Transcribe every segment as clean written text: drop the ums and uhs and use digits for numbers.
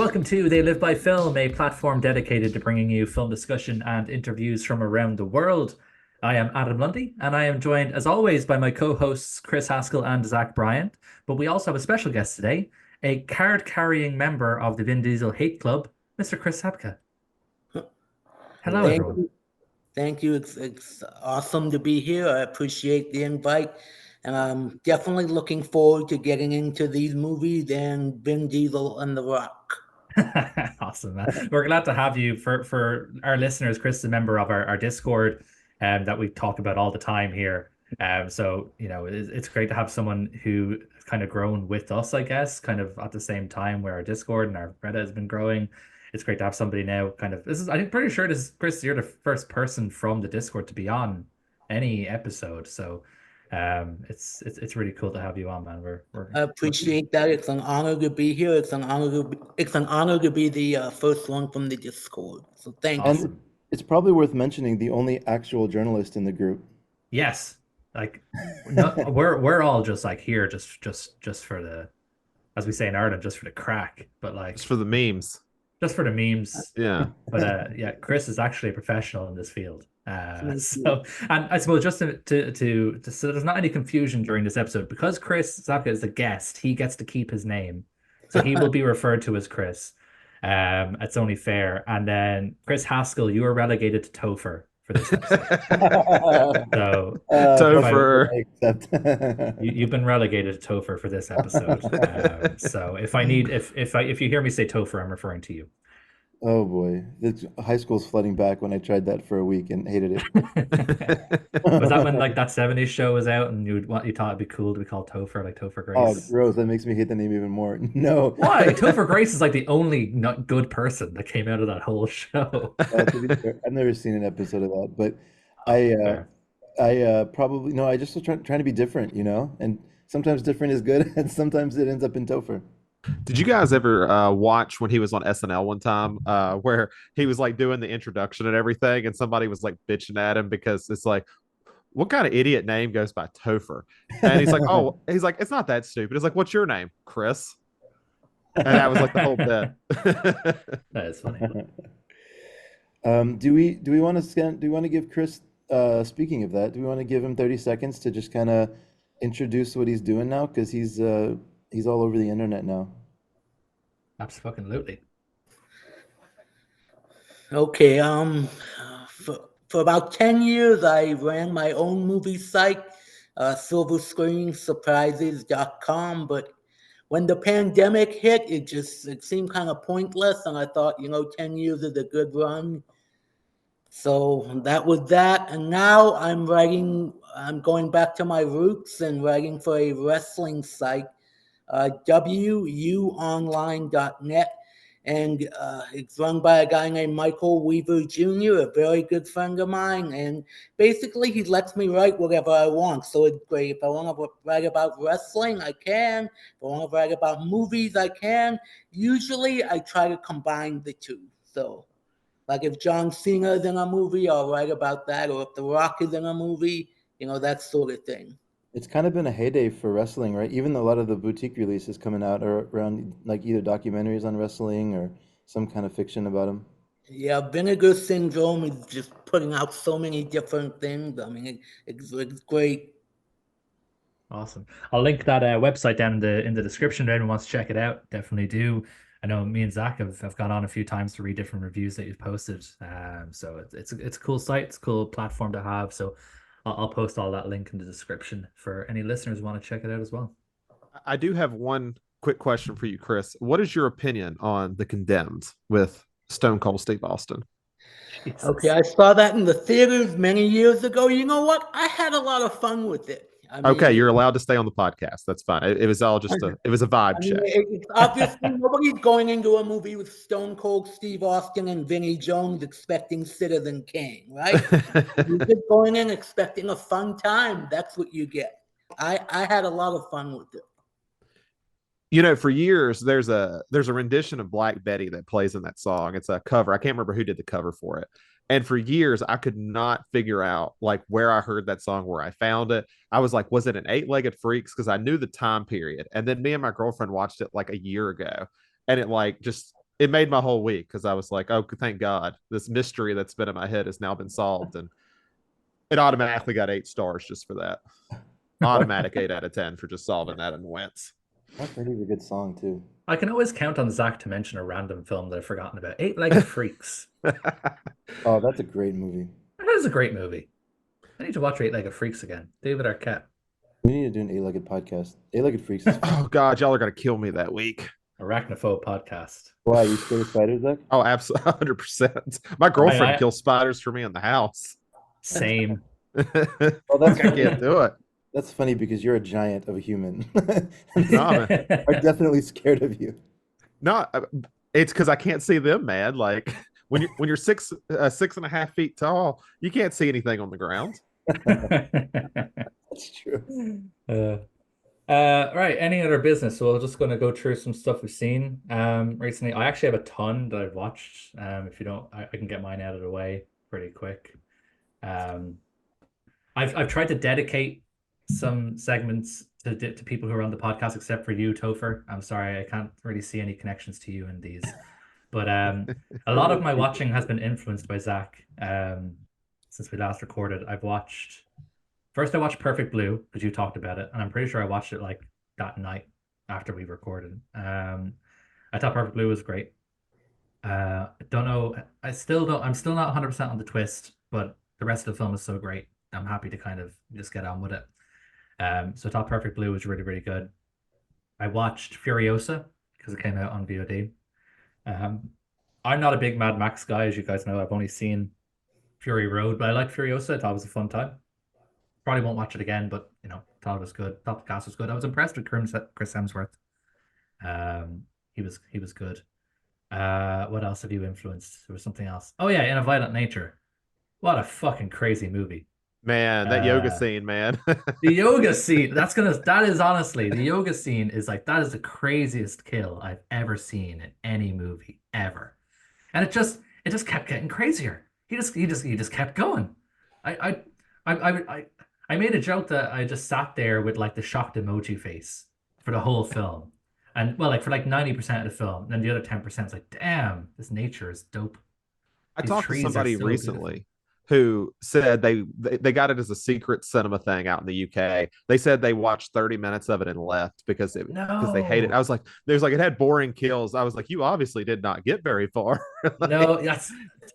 Welcome to They Live by Film, a platform dedicated to bringing you film discussion and interviews from around the world. I am Adam Lundy, and I am joined, as always, by my co-hosts Chris Haskell and Zach Bryant. But we also have a special guest today, a card-carrying member of the Vin Diesel Hate Club, Mr. Chris Sabga. Hello, Thank everyone. you. Thank you. It's awesome to be here. I appreciate the invite. And I'm definitely looking forward to getting into these movies and Vin Diesel and The Rock. Awesome, man. We're glad to have you. For our listeners, Chris is a member of our Discord that we talk about all the time here. So it's great to have someone who has kind of grown with us, I guess, kind of at the same time where our Discord and our Reddit has been growing. It's great to have somebody now kind of I'm pretty sure this is Chris, you're the first person from the Discord to be on any episode. So it's really cool to have you on, man. I appreciate that. It's an honor to be here. It's an honor to be the first one from the Discord. So thank you. Awesome. And it's probably worth mentioning the only actual journalist in the group. Yes. Like no, we're all just like here just for the, as we say in Ireland, just for the crack, but like Just for the memes. just for the memes. Yeah. But yeah, Chris is actually a professional in this field. So, and I suppose just to so there's not any confusion during this episode, because Chris Zapka is the guest, he gets to keep his name. So he will be referred to as Chris. It's only fair. And then Chris Haskell, you are relegated to Topher for this episode. So Topher. you've been relegated to Topher for this episode. So if you hear me say Topher, I'm referring to you. Oh boy, the high school's flooding back when I tried that for a week and hated it. Was that when like that 70s show was out and you thought it'd be cool to be called Topher, like Topher Oh, Grace? gross. That makes me hate the name even more. No. Why? Topher Grace is like the only not good person that came out of that whole show. To be fair, I've never seen an episode of that, but I Fair. probably no. I just was trying to be different, and sometimes different is good, and sometimes it ends up in Topher. Did you guys ever watch when he was on SNL one time, where he was like doing the introduction and everything, and somebody was like bitching at him because it's like, what kind of idiot name goes by Topher? And he's like, oh, he's like, it's not that stupid. It's like, what's your name, Chris? And that was like the whole bit. That is funny. Do we want to give Chris, speaking of that, do we want to give him 30 seconds to just kind of introduce what he's doing now? Because he's all over the internet now. Absolutely. Okay. For about 10 years, I ran my own movie site, silverscreensurprises.com. But when the pandemic hit, it seemed kind of pointless. And I thought, 10 years is a good run. So that was that. And now I'm going back to my roots and writing for a wrestling site, wuonline.net. And it's run by a guy named Michael Weaver Jr., a very good friend of mine. And basically, he lets me write whatever I want. So it's great. If I want to write about wrestling, I can. If I want to write about movies, I can. Usually, I try to combine the two. So, like if John Cena is in a movie, I'll write about that. Or if The Rock is in a movie, that sort of thing. It's kind of been a heyday for wrestling, right? Even a lot of the boutique releases coming out are around like either documentaries on wrestling or some kind of fiction about them. Yeah, Vinegar Syndrome is just putting out so many different things. I mean, it's great. Awesome. I'll link that website down in the description if anyone wants to check it out. Definitely do. I know me and Zach have gone on a few times to read different reviews that you've posted. So it's a cool site. It's a cool platform to have. So I'll post all that link in the description for any listeners who want to check it out as well. I do have one quick question for you, Chris. What is your opinion on The Condemned with Stone Cold Steve Austin? Jesus. Okay, I saw that in the theaters many years ago. You know what? I had a lot of fun with it. Okay, you're allowed to stay on the podcast. That's fine. It was all just it was a vibe check. It's obviously nobody's going into a movie with Stone Cold Steve Austin and Vinnie Jones expecting Citizen Kane, right? You're just going in expecting a fun time. That's what you get. I had a lot of fun with it. For years there's a rendition of Black Betty that plays in that song. It's a cover. I can't remember who did the cover for it. And for years, I could not figure out like where I heard that song, where I found it. I was like, was it an Eight-Legged Freaks? Because I knew the time period. And then me and my girlfriend watched it like a year ago, and it like just it made my whole week because I was like, oh, thank God, this mystery that's been in my head has now been solved, and it automatically got 8 stars just for that. Automatic 8 out of 10 for just solving that in Wentz. That's a good song too. I can always count on Zach to mention a random film that I've forgotten about. Eight-Legged Freaks. Oh, that's a great movie. That is a great movie. I need to watch Eight-Legged Freaks again. David Arquette. We need to do an eight-legged podcast. Eight-legged freaks is fun. Oh God, y'all are gonna kill me that week. Arachnophobe podcast. Why, you scared of spiders, Zach? Oh, absolutely, 100%. My girlfriend kills spiders for me in the house. Same. Well, that's I can't do it. That's funny because you're a giant of a human. No, man. I'm definitely scared of you. No, it's because I can't see them, man. Like when you're 6.5 feet tall, you can't see anything on the ground. That's true. Right. Any other business? So we're just going to go through some stuff we've seen recently. I actually have a ton that I've watched. If you don't, I can get mine out of the way pretty quick. I've tried to dedicate some segments to people who are on the podcast, except for you, Topher. I'm sorry, I can't really see any connections to you in these. But a lot of my watching has been influenced by Zach. Since we last recorded, I watched Perfect Blue because you talked about it, and I'm pretty sure I watched it like that night after we recorded. I thought Perfect Blue was great. I don't know. I'm still not 100% on the twist, but the rest of the film is so great. I'm happy to kind of just get on with it. So I thought Perfect Blue was really, really good. I watched Furiosa because it came out on VOD. I'm not a big Mad Max guy, as you guys know. I've only seen Fury Road, but I like Furiosa. I thought it was a fun time. Probably won't watch it again, but thought it was good. Thought the cast was good. I was impressed with Chris Hemsworth. He was good. What else have you influenced? There was something else. Oh yeah, In a Violent Nature. What a fucking crazy movie. Man, that yoga scene, man. The yoga scene, that is honestly, the yoga scene is like, that is the craziest kill I've ever seen in any movie ever. And it just kept getting crazier. He just kept going. I made a joke that I just sat there with like the shocked emoji face for the whole film. And well, like for like 90% of the film, and then the other 10% is like, damn, this nature is dope. I These talked to trees are somebody so recently beautiful. who said they got it as a secret cinema thing out in the UK. They said they watched 30 minutes of it and left because they hated it. I was like, there's like it had boring kills. I was like, you obviously did not get very far. Like, No,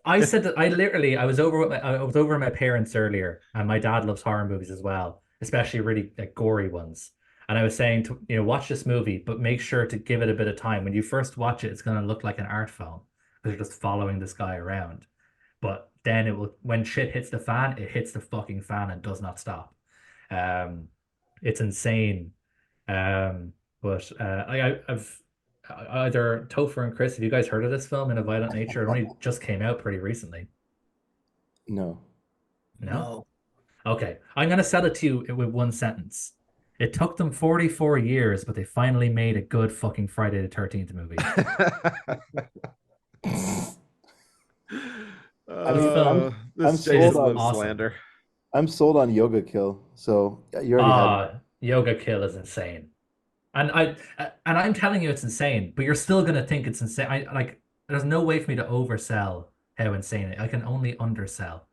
I said that I was over with my parents earlier, and my dad loves horror movies as well, especially really like gory ones. And I was saying to watch this movie, but make sure to give it a bit of time. When you first watch it, it's going to look like an art film because you're just following this guy around. But then when shit hits the fan, it hits the fucking fan and does not stop. It's insane. But I've either Topher and Chris, have you guys heard of this film, In a Violent Nature? It only just came out pretty recently. No. No? Okay. I'm gonna sell it to you with one sentence. It took them 44 years, but they finally made a good fucking Friday the 13th movie. This sold is on- lip slander. I'm sold on Yoga Kill, so you already had. Yoga Kill is insane. And I'm telling you it's insane, but you're still gonna think it's insane. There's no way for me to oversell how insane it. I can only undersell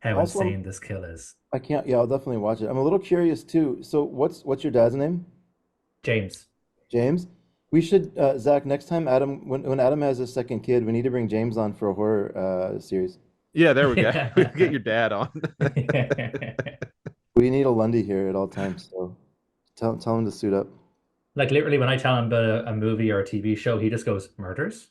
how Also, insane this kill is. I can't. Yeah, I'll definitely watch it. I'm a little curious too. So, what's your dad's name? James. James. We should, Zach. Next time, Adam, when Adam has his second kid, we need to bring James on for a horror series. Yeah, there we go. We can get your dad on. We need a Lundy here at all times, so tell him to suit up. Like literally, when I tell him about a movie or a TV show, he just goes, "Murders?"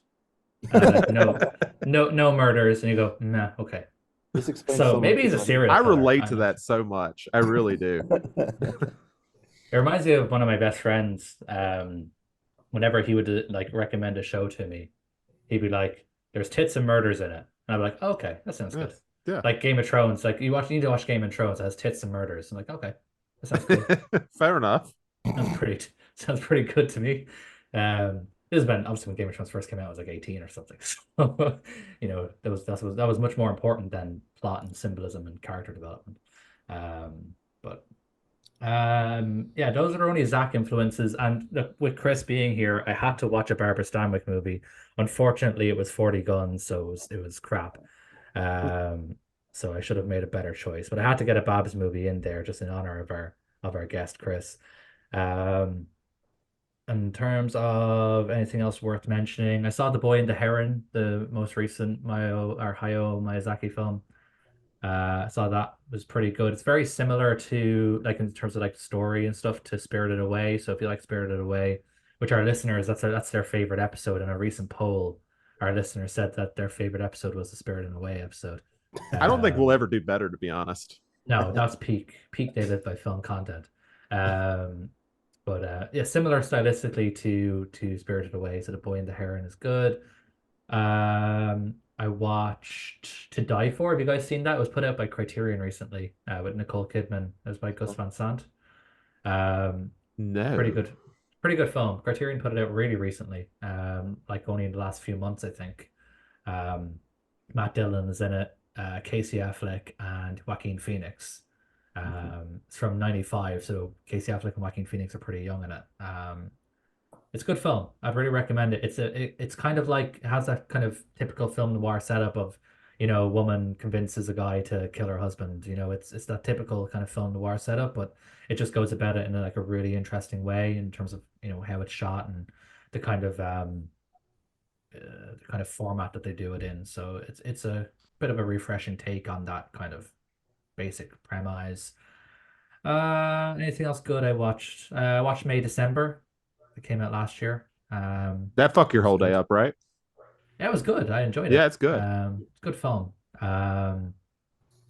And I'm like, no murders. And you go, "Nah, okay." This explains So much maybe he's a about serial I killer. relate I to don't that so much. I really do. him. It reminds me of one of my best friends. Whenever he would like recommend a show to me, he'd be like, "There's tits and murders in it," and I'm like, oh, "Okay, that sounds good." Yeah. Like Game of Thrones, like you need to watch Game of Thrones. It has tits and murders. I'm like, "Okay, that sounds cool." Fair enough. Sounds pretty good to me. This has been obviously when Game of Thrones first came out, I was like 18 or something. So, that was much more important than plot and symbolism and character development. But Yeah, those are only Zach influences, and look, with Chris being here, I had to watch a Barbara Stanwyck movie. Unfortunately, it was 40 Guns, so it was crap. Um, so I should have made a better choice, but I had to get a Babs movie in there just in honor of our guest Chris. Um, in terms of anything else worth mentioning, I saw The Boy and the Heron, the most recent Hayao Miyazaki film. I saw that was pretty good. It's very similar to like in terms of like story and stuff to Spirited Away. So if you like Spirited Away, which our listeners, that's their favorite episode. In a recent poll, our listeners said that their favorite episode was the Spirited Away episode. I don't think we'll Um, ever do better, to be honest. no, that's peak They Live by Film content. Um, but yeah, similar stylistically to Spirited Away. So The Boy and the Heron is good. I watched To Die For. Have you guys seen that? It was put out by Criterion recently, with Nicole Kidman. It was by Gus Van Sant. Um, pretty No. good, pretty good film. Criterion put it out really recently, like only in the last few months, I think. Um, Matt Dillon is in it, Casey Affleck and Joaquin Phoenix. It's from '95, so Casey Affleck and Joaquin Phoenix are pretty young in it. It's a good film. I'd really recommend it. It's kind of like it has that kind of typical film noir setup of, a woman convinces a guy to kill her husband. It's that typical kind of film noir setup, but it just goes about it in like a really interesting way in terms of, how it's shot and the kind of format that they do it in. So it's a bit of a refreshing take on that kind of basic premise. Anything else good I watched? I watched May December. It came out last year. That fuck your It's whole day good. up, right? Yeah, it was good. I enjoyed Yeah, it. it's good. It's a good film. That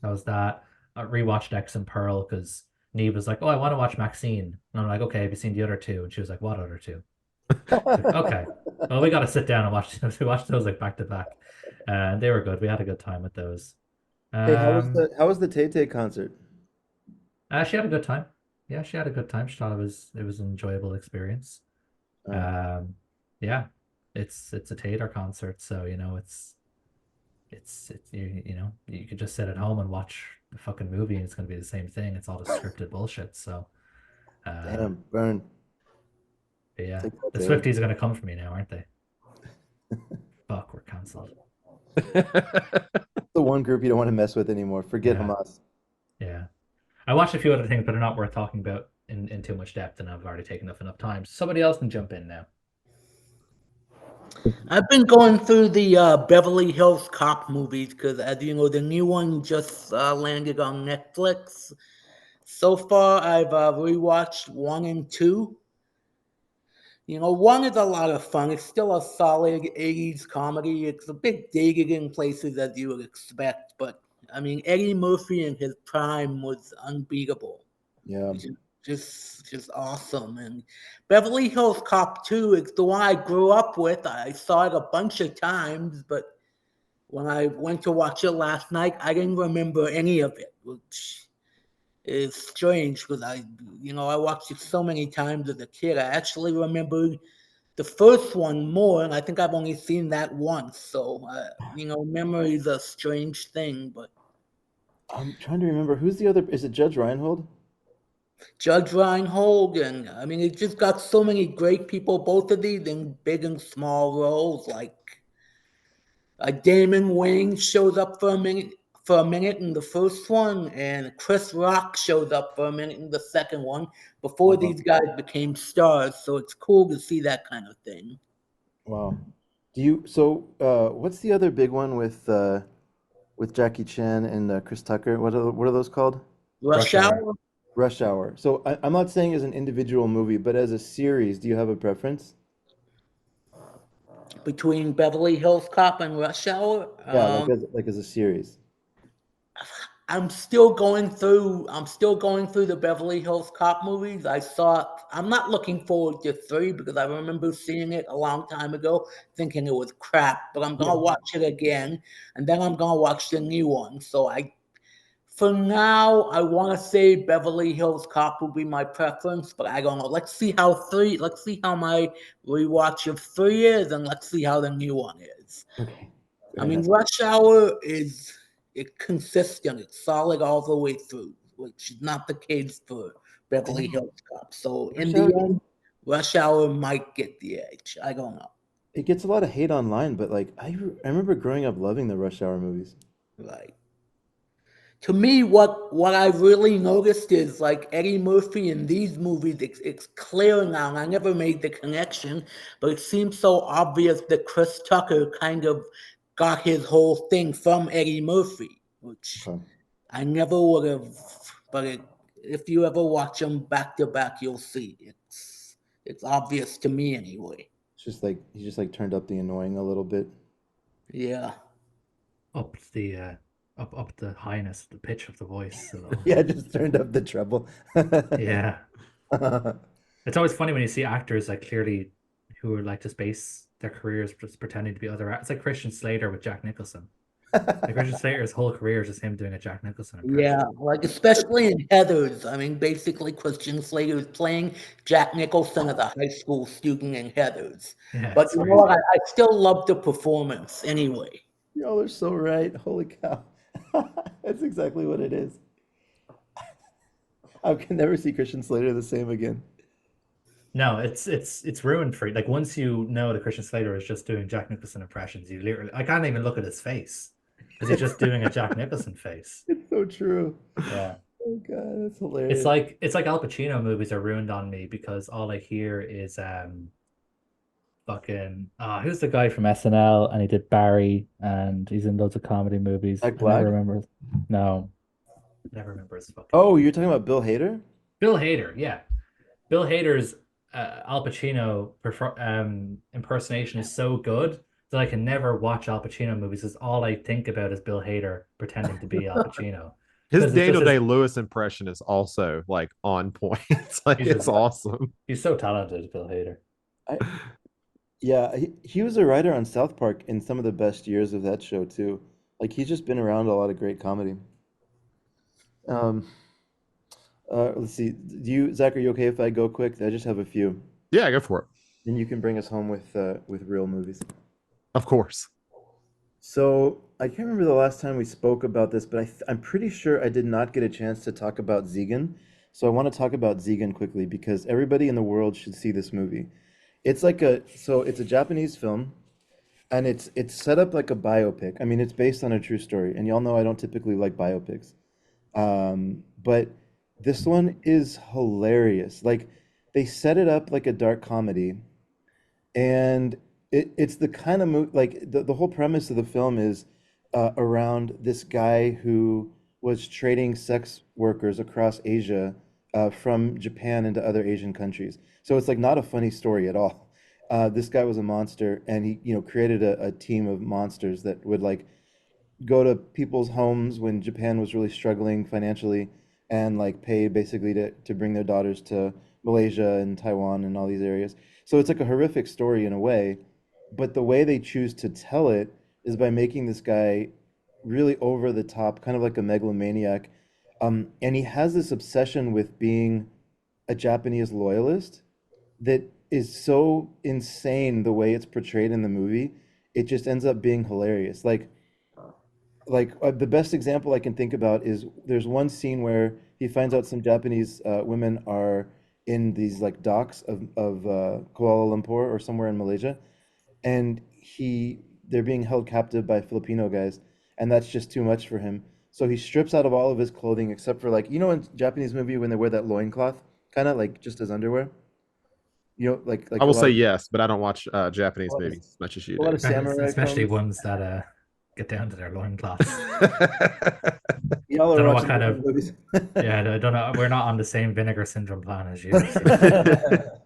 was that. I rewatched X and Pearl because Neve was like, "Oh, I want to watch Maxine," and I'm like, "Okay, have you seen the other two?" And she was like, "What other two?" She's like, "Okay, well, we got to sit down and watch those." We watched those like back to back, and they were good. We had a good time with those. Hey, how was Um, the Tay Tay concert? she had a good time. Yeah, she had a good time. She thought it was an enjoyable experience. Oh, Um, yeah, it's a Tater concert, so it's you could just sit at home and watch the fucking movie, and it's gonna be the same thing. It's all just scripted bullshit. So, uh, damn, burn. but yeah, Take that, the Taylor. Swifties are gonna come for me now, aren't they? Fuck, we're cancelled. The one group you don't want to mess with anymore. Forget Yeah, Hamas. yeah. I watched a few other things, but they're not worth talking about in too much depth, and I've already taken up enough time. Somebody else can jump in now. I've been going through the Beverly Hills Cop movies because, as you know, the new one just landed on Netflix. So far, I've rewatched one and two. One is a lot of fun. It's still a solid 80s comedy. It's a bit dated in places as you would expect, but I mean, Eddie Murphy in his prime was unbeatable. Yeah. Just awesome. And Beverly Hills Cop 2 is the one I grew up with. I saw it a bunch of times, but when I went to watch it last night, I didn't remember any of it, which is strange because I watched it so many times as a kid. I actually remember the first one more, and I think I've only seen that once. So, memory is a strange thing, but I'm trying to remember who's the other. Is it Judge Reinhold? Judge Reinhold, and I mean, it just got so many great people, both of these in big and small roles. Like Damon Wayans shows up for a minute in the first one, and Chris Rock shows up for a minute in the second one before Wow. these guys became stars. So it's cool to see that kind of thing. Wow. What's the other big one with Jackie Chan and Chris Tucker? What are those called? Rush Rush Hour. Hour. Rush Hour. So I'm not saying as an individual movie, but as a series, do you have a preference? Between Beverly Hills Cop and Rush Hour. Yeah, like as a series. I'm still going through the Beverly Hills Cop movies. I'm not looking forward to 3 because I remember seeing it a long time ago, thinking it was crap. But I'm Yeah. gonna watch it again, and then I'm gonna watch the new one. For now, I want to say Beverly Hills Cop will be my preference, but I don't know. Let's see how my rewatch of 3 is, and let's see how the new one is. Okay. I Fair mean, enough. Rush Hour is consistent. It's solid all the way through, which is not the case for Beverly Hills Cop. So in Rush the Hour, end, Rush Hour might get the edge. I don't know. it gets a lot of hate online, but like I remember growing up loving the Rush Hour movies. Like to me, what I really noticed is like Eddie Murphy in these movies. It's clear now. I never made the connection, but it seems so obvious that Chris Tucker kind of got his whole thing from Eddie Murphy, which Okay. I never would have. But if you ever watch them back to back, you'll see it's obvious to me anyway. It's just like he just like turned up the annoying a little bit. Yeah. Up the up the highness, the pitch of the voice a little. Yeah, just turned up the treble. Yeah. It's always funny when you see actors like clearly who are like just base their careers just pretending to be other actors. It's like Christian Slater with Jack Nicholson. Like Christian Slater's whole career is just him doing a Jack Nicholson Yeah, impression. like especially in Heathers. I mean, basically, Christian Slater is playing Jack Nicholson as a high school student in Heathers. Yeah, But it's you know what? crazy. I still love the performance anyway. Y'all are so right. Holy cow. That's exactly what it is. I can never see Christian Slater the same again. No, it's ruined for you. Like once you know that Christian Slater is just doing Jack Nicholson impressions, you literally I can't even look at his face because he's It's, just doing a Jack Nicholson face. it's so true. Yeah. Oh God, that's It's hilarious. like it's like Al Pacino movies are ruined on me because all I hear is fucking who's the guy from SNL and he did Barry and he's in loads of comedy movies. Jack I never Black? remember no, never remember his fucking Oh, name. you're talking about Bill Hader? Bill Hader, yeah. Bill Hader's Al Pacino impersonation is so good that I can never watch Al Pacino movies. Because all I think about is Bill Hader pretending to be Al Pacino. His Because it's just Daniel his, Day-Lewis impression is also like on point. It's like he's it's just awesome. he's so talented, Bill Hader. I Yeah, he was a writer on South Park in some of the best years of that show too. Like he's just been around a lot of great comedy. Um, let's see. Do you, Zach, are you okay if I go quick? I just have a few. Yeah, go for it. Then you can bring us home with real movies. Of course. So I can't remember the last time we spoke about this, but I'm pretty sure I did not get a chance to talk about Zegan. So I want to talk about Zegan quickly because everybody in the world should see this movie. It's a Japanese film and it's set up like a biopic. I mean, it's based on a true story, and y'all know I don't typically like biopics. But this one is hilarious. Like they set it up like a dark comedy, and it's the kind of movie like the whole premise of the film is around this guy who was trading sex workers across Asia from Japan into other Asian countries. So it's like not a funny story at all. This guy was a monster, and he created a team of monsters that would like go to people's homes when Japan was really struggling financially and like pay basically to bring their daughters to Malaysia and Taiwan and all these areas. So it's like a horrific story in a way, but the way they choose to tell it is by making this guy really over the top, kind of like a megalomaniac. And he has this obsession with being a Japanese loyalist that is so insane the way it's portrayed in the movie. It just ends up being hilarious. The best example I can think about is there's one scene where he finds out some Japanese women are in these like docks of Kuala Lumpur or somewhere in Malaysia, and they're being held captive by Filipino guys, and that's just too much for him. So he strips out of all of his clothing except for like in Japanese movie when they wear that loincloth, kind of like just as underwear. I Like will say yes, but I don't watch Japanese a movies as much as you lot do. of samurai Especially films. ones that get down to their loincloths. Y'all are Don't know what watching kind different of movies. yeah, I don't know. We're not on the same vinegar syndrome plan as you. So.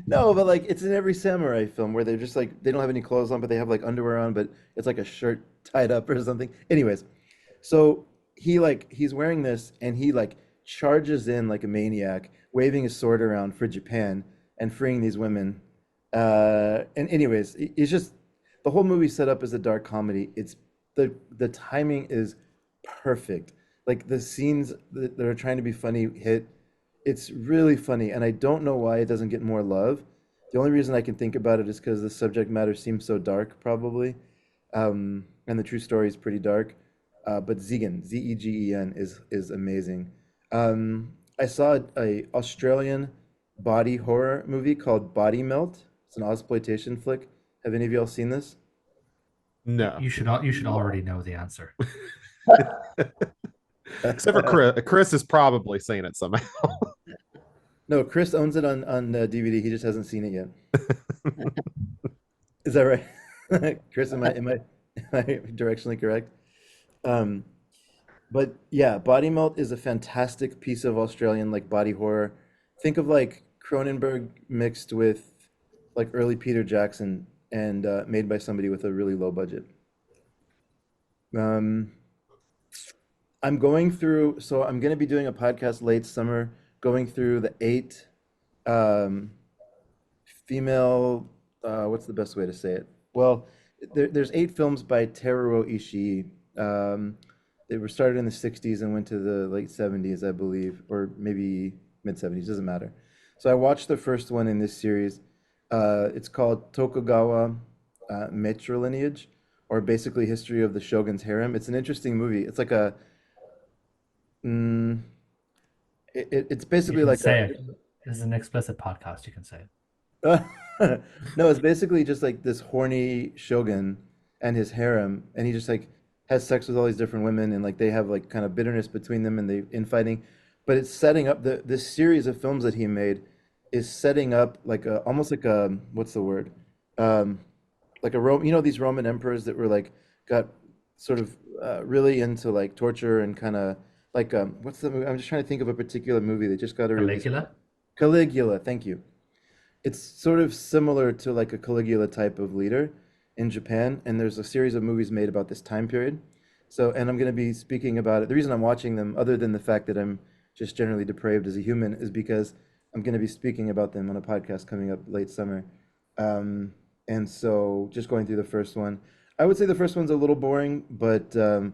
No, but like it's in every samurai film where they're just like they don't have any clothes on, but they have like underwear on, but it's like a shirt tied up or something. Anyways, so he's wearing this and he like charges in like a maniac, waving his sword around for Japan and freeing these women. And anyways, it's just the whole movie set up as a dark comedy. It's the timing is perfect. Like the scenes that are trying to be funny hit. It's really funny, and I don't know why it doesn't get more love. The only reason I can think about it is because the subject matter seems so dark, probably, and the true story is pretty dark. But Zegen, Zegen, is amazing. I saw a Australian body horror movie called Body Melt. It's an exploitation flick. Have any of y'all seen this? No. You should already know the answer. Except for Chris. Chris has probably seen it somehow. No, Chris owns it on DVD. He just hasn't seen it yet. Is that right? Chris, am I directionally correct? Um, but yeah, Body Melt is a fantastic piece of Australian like body horror. Think of like Cronenberg mixed with like early Peter Jackson and made by somebody with a really low budget. Um, I'm going through, so I'm going to be doing a podcast late summer, going through the eight um, female, what's the best way to say it? Well, there's eight films by Teruo Ishii. They were started in the 60s and went to the late 70s, I believe, or maybe mid 70s, doesn't matter. So I watched the first one in this series. It's called Tokugawa Matrilineage, or basically History of the Shogun's Harem. It's an interesting movie. It's like a, mm, it's You basically can like a, say it. This is an explicit podcast. You can say it. no, it's basically just like this horny shogun and his harem, and he just like has sex with all these different women, and like they have like kind of bitterness between them, and they infighting. But it's setting up this series of films that he made is setting up like a almost like a what's the word? Um, like a Rome, these Roman emperors that were like got sort of really into like torture and kind of like what's the movie? I'm just trying to think of a particular movie that just got a release. Caligula. Caligula, thank you. It's sort of similar to like a Caligula type of leader in Japan, and there's a series of movies made about this time period. So, and I'm going to be speaking about it. The reason I'm watching them, other than the fact that I'm just generally depraved as a human, is because I'm going to be speaking about them on a podcast coming up late summer. And so, just going through the first one, I would say the first one's a little boring, but the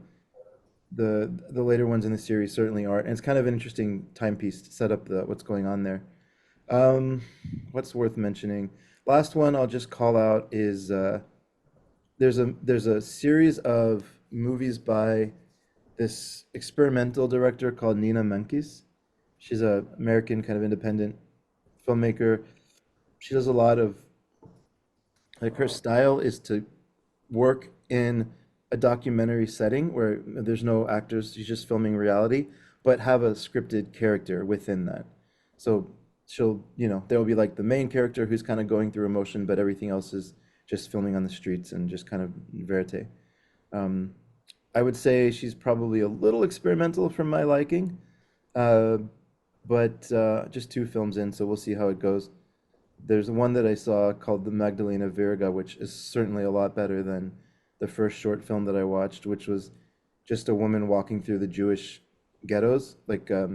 later ones in the series certainly are, and it's kind of an interesting timepiece to set up the what's going on there. Um, what's worth mentioning? Last one I'll just call out is there's a series of movies by this experimental director called Nina Menkes. She's a American kind of independent filmmaker. She does a lot of like her style is to work in a documentary setting where there's no actors, she's just filming reality, but have a scripted character within that. So she'll, there will be like the main character who's kind of going through emotion, but everything else is just filming on the streets and just kind of verite. Um, I would say she's probably a little experimental for my liking, uh, but just two films in, so we'll see how it goes. There's one that I saw called The Magdalena Virga, which is certainly a lot better than the first short film that I watched, which was just a woman walking through the Jewish ghettos. Like I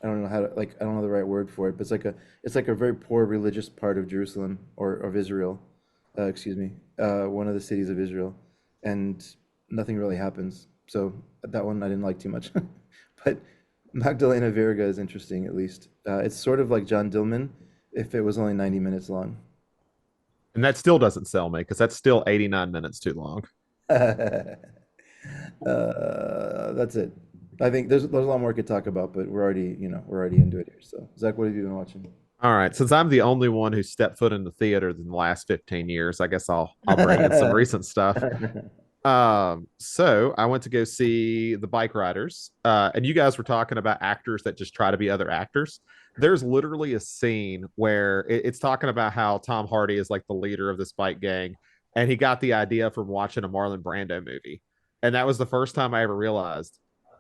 don't know how to like I don't know the right word for it, but it's like a very poor religious part of Jerusalem or of Israel, excuse me, one of the cities of Israel, and nothing really happens. So that one I didn't like too much, but Magdalena Virga is interesting at least. It's sort of like John Dillman if it was only 90 minutes long. And that still doesn't sell me because that's still 89 minutes too long. That's it. I think there's a lot more we could talk about, but we're already into it here. So, Zach, what have you been watching? All right. Since I'm the only one who stepped foot in the theater in the last 15 years, I guess I'll bring in some recent stuff. So I went to go see The Bike Riders. And you guys were talking about actors that just try to be other actors. There's literally a scene where it's talking about how Tom Hardy is like the leader of this bike gang, and he got the idea from watching a Marlon Brando movie. And that was the first time I ever realized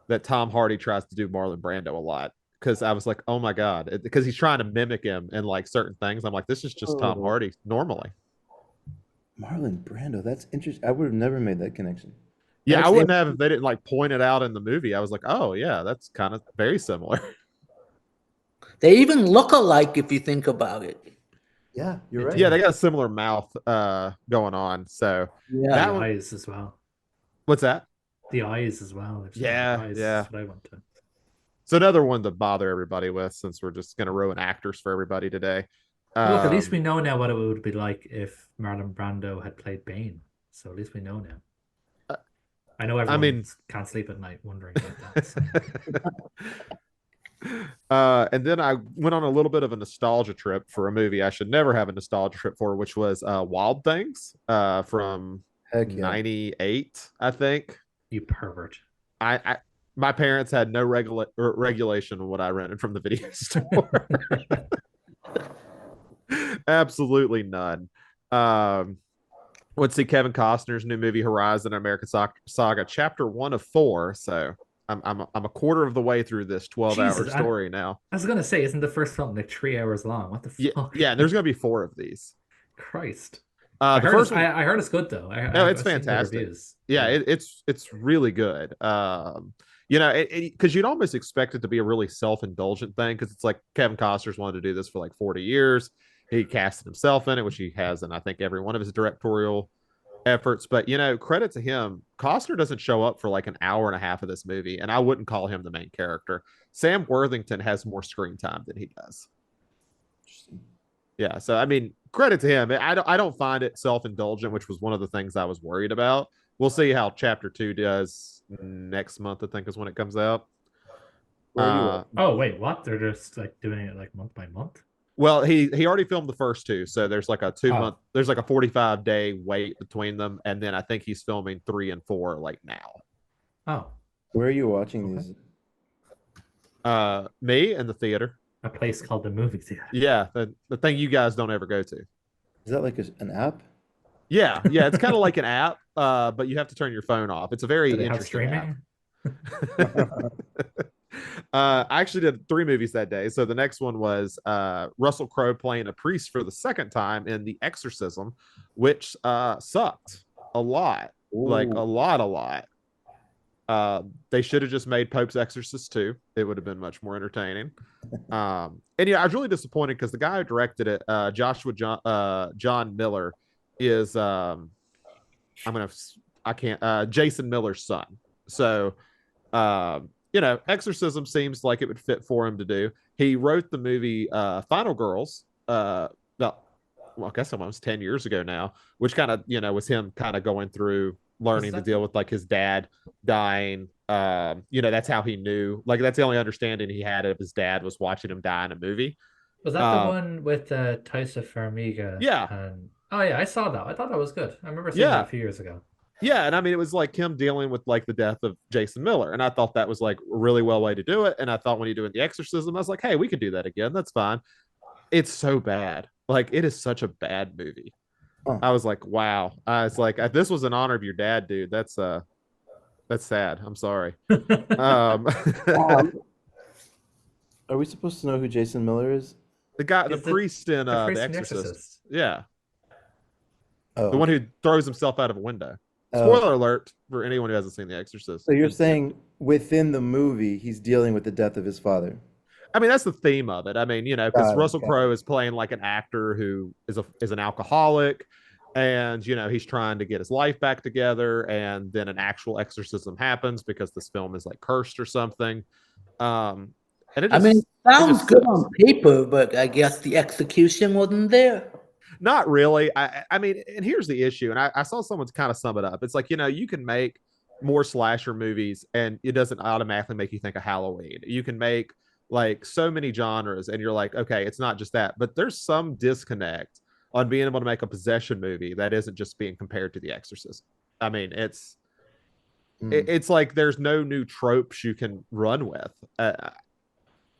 that Tom Hardy tries to do Marlon Brando a lot. Because I was like, oh my God, because he's trying to mimic him in like certain things. I'm like, this is just Tom Oh, Hardy normally. Marlon Brando. That's interesting. I would have never made that connection. Yeah, I Actually, wouldn't have if they didn't like point it out in the movie. I was like, oh yeah, that's kind of very similar. They even look alike if you think about it. yeah, you're They right. Yeah, they do. got a similar mouth going on. So Yeah. that The one, eyes as well. what's that? The eyes as well. They've similar Yeah, eyes. yeah. That's what I want to. So another one to bother everybody with, since we're just going to ruin actors for everybody today. Well, look, at least Um, we know now what it would be like if Marlon Brando had played Bane. So at least we know now. I know I everyone mean, can't sleep at night wondering about that. So. And then I went on a little bit of a nostalgia trip for a movie I should never have a nostalgia trip for, which was Wild Things from Heck yeah. '98, I think. You pervert. I my parents had no regulation on what I rented from the video store. Absolutely none. Um, let's see Kevin Costner's new movie Horizon American Saga, Chapter 1 of 4. So I'm a quarter of the way through this 12-hour Jesus, story now. I was gonna say, isn't the first film like 3 hours long? What the Yeah, fuck? yeah. And there's gonna be 4 of these. Christ. The first one, I heard it's good though. no, it's I've seen the fantastic. reviews. Yeah, Yeah. it's really good. You know, because you'd almost expect it to be a really self-indulgent thing because it's like Kevin Costner's wanted to do this for like 40 years. He casted himself in it, which he has in I think every one of his directorial efforts. But you know, credit to him, Costner doesn't show up for like an hour and a half of this movie, and I wouldn't call him the main character. Sam Worthington has more screen time than he does. Yeah, so I mean, credit to him. I don't find it self-indulgent, which was one of the things I was worried about. We'll see how chapter 2 does next month, I think is when it comes out. Where are you Uh, at? Oh wait, what? They're just like doing it like month by month? well, he already filmed the first 2, so there's like a 2 month, Oh, there's like a 45-day wait between them, and then I think he's filming 3 and 4 like now. oh, Where are you watching okay. these? Me and the theater. A place called the movie theater. Yeah, the thing you guys don't ever go to. Is that like an app? Yeah, it's kind of like an app, but you have to turn your phone off. It's a very Do they have interesting app. streaming? I actually did 3 movies that day. So the next one was Russell Crowe playing a priest for the second time in The Exorcism, which sucked a lot, like a Ooh. lot. They should have just made Pope's Exorcist 2. It would have been much more entertaining. And yeah, I was really disappointed because the guy who directed it, John Miller, is I can't Jason Miller's son. So you know, Exorcism seems like it would fit for him to do. He wrote the movie Final Girls, well, I guess almost 10 years ago now, which kind of, you know, was him kind of going through learning to deal with like his dad dying. You know, that's how he knew. Like that's the only understanding he had of his dad was watching him die in a movie. Was that the Uh, one with Taissa Farmiga? yeah, And oh yeah, I saw that. I thought that was good. I remember seeing that a yeah, few years ago. yeah. And I mean, it was like him dealing with like the death of Jason Miller, and I thought that was like a really well way to do it. And I thought when you do it The Exorcism, I was like, hey, we could do that again. That's fine. It's so bad. Like it is such a bad movie. Huh. I was like, wow. I was like, this was in honor of your dad, dude. That's sad. I'm sorry. Um, Um, Are we supposed to know who Jason Miller is? the Is priest in the The priest from The Exorcist. Exorcist? Yeah, Oh, the one okay. who throws himself out of a window. Oh, Spoiler alert for anyone who hasn't seen The Exorcist. so you're saying within the movie he's dealing with the death of his father? I mean, that's the theme of it. I mean, you know, because Got it, Russell got it. Crowe is playing like an actor who is an alcoholic, and you know he's trying to get his life back together, and then an actual exorcism happens because this film is like cursed or something. Um, and I mean, it it sounds just good sucks. on paper, but I guess the execution wasn't there. Not really. I mean, and here's the issue, and I saw someone kind of sum it up. It's like, you know, you can make more slasher movies and it doesn't automatically make you think of Halloween. You can make like so many genres and you're like, okay, it's not just that, but there's some disconnect on being able to make a possession movie that isn't just being compared to The Exorcist. I mean, Mm. it's like there's no new tropes you can run with.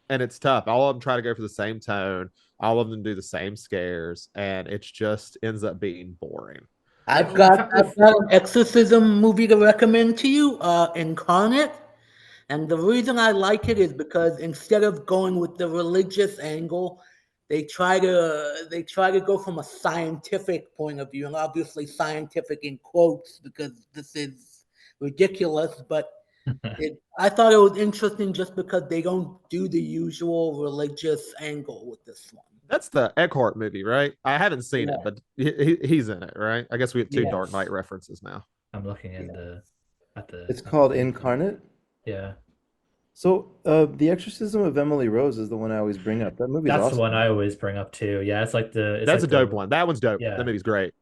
And it's tough. All of them try to go for the same tone. All of them do the same scares, and it just ends up being boring. I've got an exorcism movie to recommend to you, Incarnate. And the reason I like it is because instead of going with the religious angle, they try to go from a scientific point of view, and obviously scientific in quotes because this is ridiculous. But I thought it was interesting just because they don't do the usual religious angle with this one. That's the Eckhart movie, right? I haven't seen it, Yeah, but he's in it, right? I guess we have two Dark yes, Knight references now. I'm looking in yeah. It's at the called link here. Incarnate. Yeah, So, The Exorcism of Emily Rose is the one I always bring up. That movie's that's the one awesome. I always bring up too. Yeah, it's That's like a dope the one. That one's dope. That yeah. movie's great.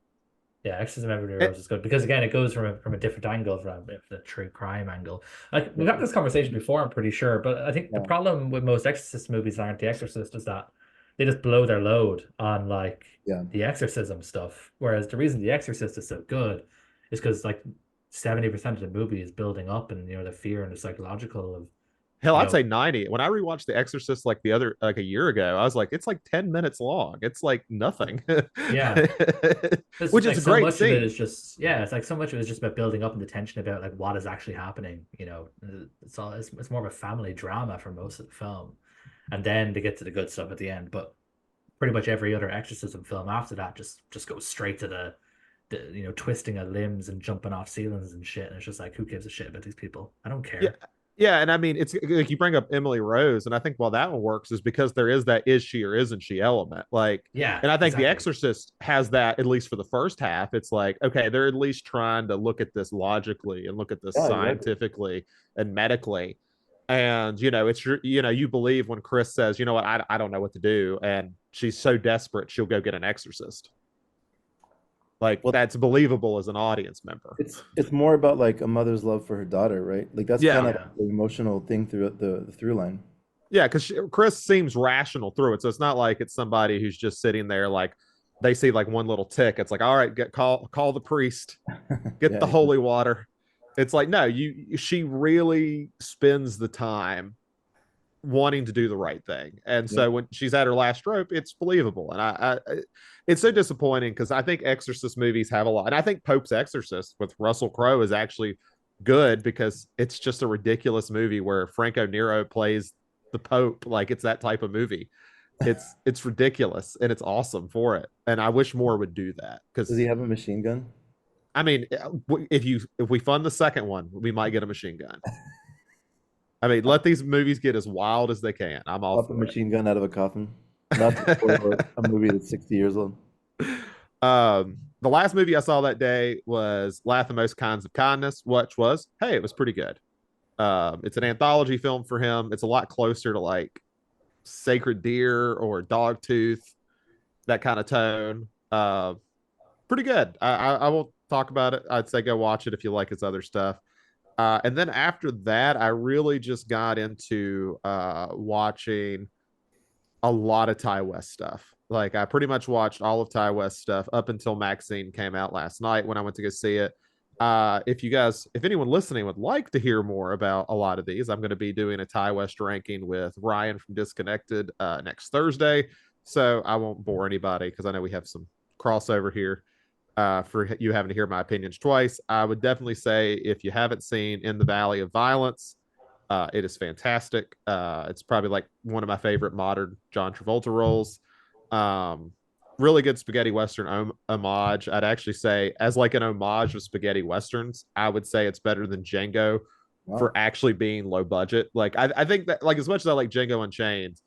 Yeah, Exorcism of Emily Eh, Rose is good because again, it goes from a different angle, from the true crime angle. Like we've Yeah. had this conversation before, I'm pretty sure, but I think the Yeah. problem with most Exorcist movies that aren't The Exorcist is that they just blow their load on like Yeah. the exorcism stuff. Whereas the reason The Exorcist is so good is because like 70% of the movie is building up and the fear and the psychological of Hell, you I'd say know 90. When I rewatched The Exorcist like a year ago, I was like, it's like 10 minutes long. It's like nothing. yeah. It's Which like is a so great much of it is scene. just yeah, it's like so much of it is just about building up and the tension about like what is actually happening. It's more of a family drama for most of the film, and then they get to the good stuff at the end. But pretty much every other exorcism film after that just goes straight to the twisting of limbs and jumping off ceilings and shit. And it's just like who gives a shit about these people? I don't Yeah. care. Yeah, and I mean, it's like you bring up Emily Rose, and I think while that one works is because there is that is she or isn't she element. Like, Yeah, and I think The exactly. Exorcist has that at least for the first half. It's like, okay, they're at least trying to look at this logically and look at this Yeah, exactly. scientifically and medically. And it's you believe when Chris says, you know what, I don't know what to do, and she's so desperate she'll go get an exorcist. Like Well, that's believable as an audience member. it's more about like a mother's love for her daughter, right? Like that's kind Yeah. of Yeah. the emotional thing through the through line. Yeah, because Chris seems rational through it, so it's not like it's somebody who's just sitting there like they see like one little tick. It's like, all right, call the priest, get Yeah, the holy water. It's like no, she really spends the time wanting to do the right thing, and yeah, so when she's at her last rope, it's believable. And it's so disappointing because I think Exorcist movies have a lot, and I think Pope's Exorcist with Russell Crowe is actually good because it's just a ridiculous movie where Franco Nero plays the Pope. Like it's that type of movie. It's ridiculous and it's awesome for it. And I wish more would do that Does he because have a machine gun? I mean, if we fund the second one, we might get a machine gun. I mean, let these movies get as wild as they can. I'm all Pop a for machine gun out of a coffin? Not to spoil a movie that's 60 years old. it. The last movie I saw that day was Laugh the Most Kinds of Kindness, which was, hey, it was pretty good. It's an anthology film for him. It's a lot closer to like Sacred Deer or Dogtooth, that kind of tone. Pretty good. I won't talk about it. I'd say go watch it if you like his other stuff. And then after that, I really just got into watching a lot of Ty West stuff. Like I pretty much watched all of Ty West stuff up until Maxine came out last night when I went to go see it. If anyone listening would like to hear more about a lot of these, I'm going to be doing a Ty West ranking with Ryan from Disconnected next Thursday. So I won't bore anybody because I know we have some crossover here for you having to hear my opinions twice. I would definitely say if you haven't seen In the Valley of Violence, it is fantastic. It's probably like one of my favorite modern John Travolta roles. Um, really good spaghetti western homage. I'd actually say, as like an homage of spaghetti westerns, I would say it's better than Django for Wow. actually being low budget. Like I think that like as much as I like Django Unchained,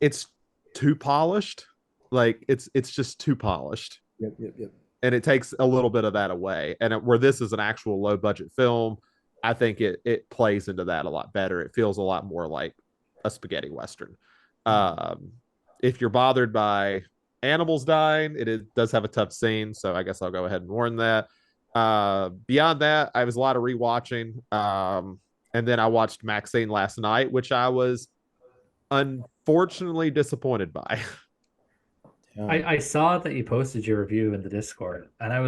it's too polished. Like it's just too polished, Yep, yep, yep. and it takes a little bit of that away. And where this is an actual low budget film, I think it plays into that a lot better. It feels a lot more like a spaghetti western. Um, if you're bothered by animals dying, does have a tough scene, so I guess I'll go ahead and warn that. Beyond that, I was a lot of rewatching. And then I watched Maxine last night, which I was unfortunately disappointed by. Damn. I saw that you posted your review in the Discord, and I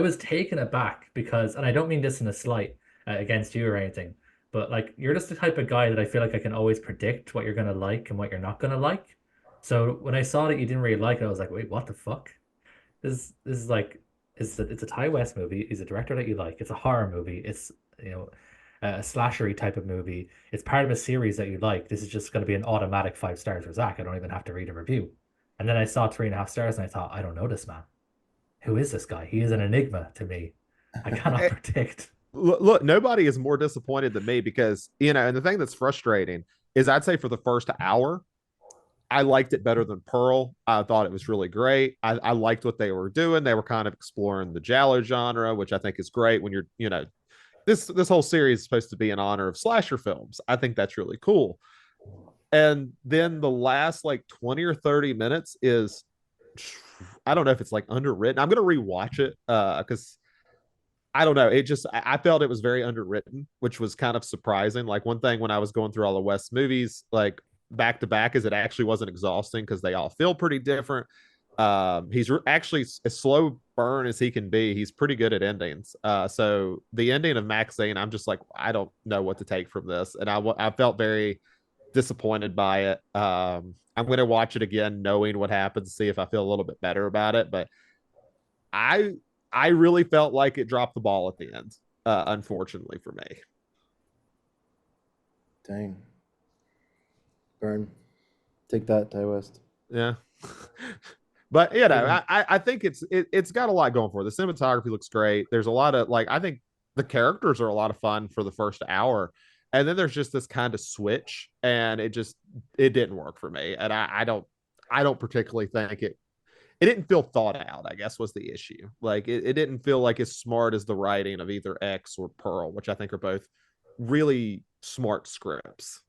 was taken aback because, and I don't mean this in a slight against you or anything, but like you're just the type of guy that I feel like I can always predict what you're gonna like and what you're not gonna like. So when I saw that you didn't really like it, I was like, wait, what the fuck? This is like it's a Ty West movie. He's a director that you like. It's a horror movie. It's you know a slashery type of movie. It's part of a series that you like. This is just going to be an automatic 5 stars for Zach. I don't even have to read a review. And then I saw 3.5 stars and I thought, I don't know this man. Who is this guy? He is an enigma to me. I cannot predict. Look, nobody is more disappointed than me because, and the thing that's frustrating is I'd say for the first hour, I liked it better than Pearl. I thought it was really great. I liked what they were doing. They were kind of exploring the Giallo genre, which I think is great when this whole series is supposed to be in honor of slasher films. I think that's really cool. And then the last like 20 or 30 minutes is I don't know if it's like underwritten. I'm gonna rewatch it because I don't know. It just I felt it was very underwritten, which was kind of surprising. Like one thing when I was going through all the West movies, like back to back, is it actually wasn't exhausting because they all feel pretty different. He's actually as slow burn as he can be. He's pretty good at endings. So the ending of Maxine, I'm just like, I don't know what to take from this, and I felt very disappointed by it. I'm going to watch it again, knowing what happens, see if I feel a little bit better about it. But I I really felt like it dropped the ball at the end, unfortunately for me. Dang. Burn. Take that, Ty West. Yeah. But you know, I think it's got a lot going for it. The cinematography looks great. There's a lot of like I think the characters are a lot of fun for the first hour. And then there's just this kind of switch, and it didn't work for me. And I don't particularly think it didn't feel thought out, I guess was the issue. Like it didn't feel like as smart as the writing of either X or Pearl, which I think are both really smart scripts.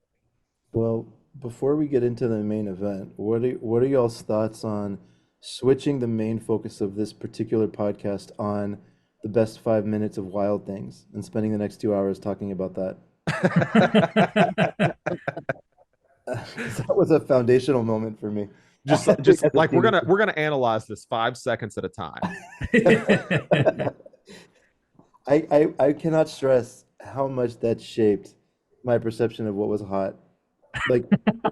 Well, before we get into the main event, what are y'all's thoughts on switching the main focus of this particular podcast on the best 5 minutes of Wild Things and spending the next 2 hours talking about that? That was a foundational moment for me. Just like we're gonna analyze this 5 seconds at a time. I cannot stress how much that shaped my perception of what was hot. Like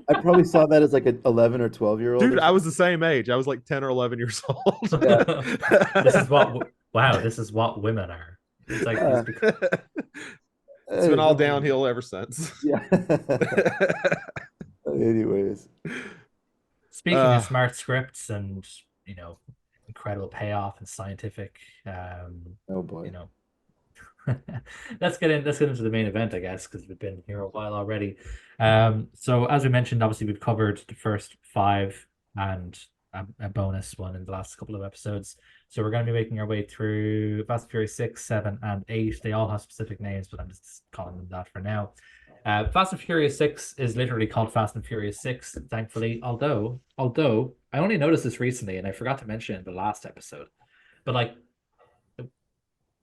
I probably saw that as like an 11 or 12-year-old. Dude, I was the same age. I was like 10 or 11 years old. This is what wow, this is what women are. It's like it's been all downhill ever since. Yeah. Anyways. Speaking of smart scripts and incredible payoff and scientific, Oh boy. let's get into the main event, I guess, because we've been here a while already. So as we mentioned, obviously we've covered the first five and a bonus one in the last couple of episodes. So we're going to be making our way through Fast and Furious 6, 7, and 8. They all have specific names, but I'm just calling them that for now. Fast and Furious 6 is literally called Fast and Furious 6, thankfully. Although I only noticed this recently, and I forgot to mention it in the last episode. But like,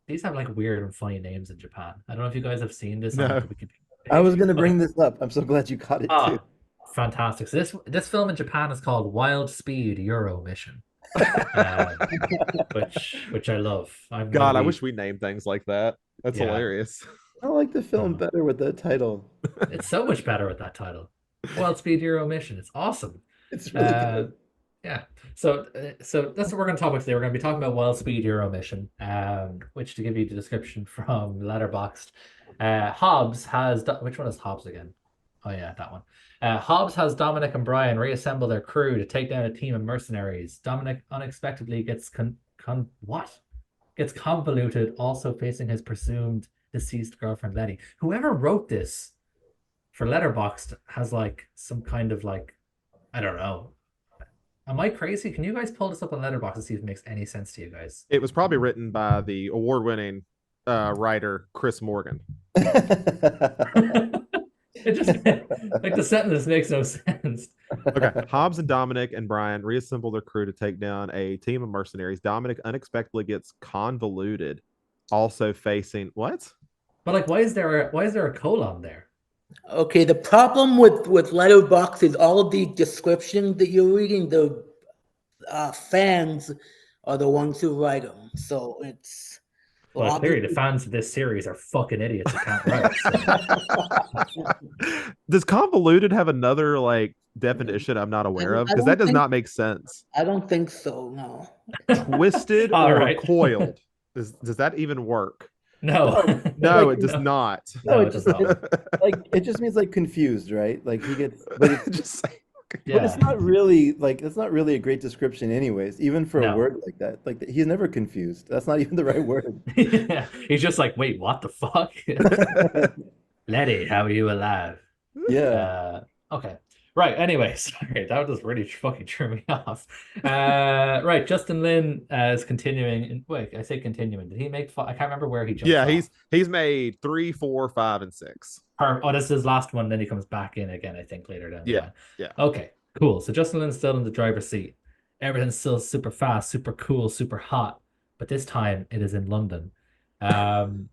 these have like weird and funny names in Japan. I don't know if you guys have seen this. No. I was going to bring this up. I'm so glad you caught it too. Fantastic. So this film in Japan is called Wild Speed Euro Mission, which I love. I wish we named things like that. That's hilarious. I like the film better with that title. It's so much better with that title. Wild Speed Euro Mission. It's awesome. It's really good. Yeah. So that's what we're going to talk about today. We're going to be talking about Wild Speed Euro Mission, which, to give you the description from Letterboxd, Hobbs has which one is Hobbs again? Oh yeah, that one. Hobbs has Dominic and Brian reassemble their crew to take down a team of mercenaries. Dominic unexpectedly gets gets convoluted, also facing his presumed deceased girlfriend Letty. Whoever wrote this for Letterboxd has like some kind of like, I don't know. Am I crazy? Can you guys pull this up on Letterboxd and see if it makes any sense to you guys? It was probably written by the award-winning writer Chris Morgan. It just like the sentence makes no sense. Okay. Hobbs and Dominic and Brian reassemble their crew to take down a team of mercenaries. Dominic unexpectedly gets convoluted, also facing what? But like, why is there a colon there? Okay, the problem with Letterboxd is all of the descriptions that you're reading, the fans are the ones who write them. So it's... Well, clearly the fans of this series are fucking idiots who can't write. So. Does convoluted have another like definition I'm not aware of? Because that does not make sense. I don't think so, no. Twisted or coiled. Does that even work? No. No, it does not. No, it just like it just means like confused, right? Like he gets, but it's just like, but it's not really like that's not really a great description, anyways. Even for a word like that, like he's never confused. That's not even the right word. Yeah. He's just like, wait, what the fuck? Letty, how are you alive? Yeah. Okay. Right. Anyway, sorry, that just really fucking threw me off. Right. Justin Lin is continuing. Wait, I say continuing. Did he make? I can't remember where he jumped. Yeah, he's made 3, 4, 5, and 6. This is his last one. Then he comes back in again, I think, later down the line. Yeah. Okay. Cool. So Justin Lin's still in the driver's seat. Everything's still super fast, super cool, super hot, but this time it is in London. Um,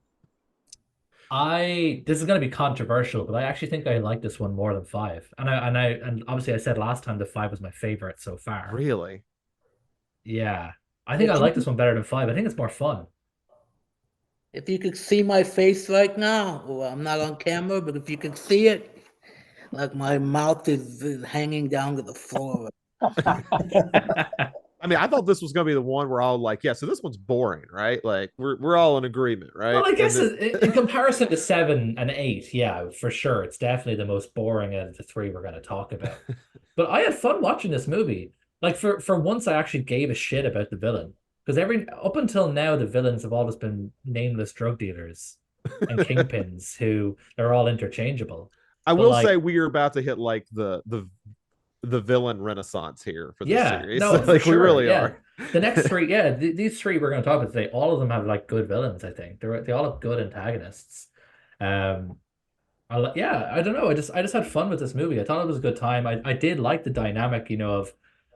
this is going to be controversial, but I actually think I like this one more than five. And obviously I said last time that five was my favorite so far. Really? Yeah, I think I If like you this one better than five. I think it's more fun. if you could see my face right now, well, I'm not on camera, but if you could see it, like my mouth is hanging down to the floor. I mean, I thought this was going to be the one where all like, yeah, so this one's boring, right? Like we're all in agreement, Well, right? I And guess then in comparison to seven and eight, yeah, for sure, it's definitely the most boring of the three we're going to talk about. But I had fun watching this movie. Like for once, I actually gave a shit about the villain because every up until now, the villains have always been nameless drug dealers and kingpins who they're all interchangeable. I But will say like, we are about to hit like the villain renaissance here for this yeah, series. no, for Like we sure, really yeah. are. The next three, yeah, these three we're going to talk about today, all of them have like good villains. I think they all have good antagonists. Um, yeah, I don't know. I just had fun with this movie. I thought it was a good time. I did like the dynamic,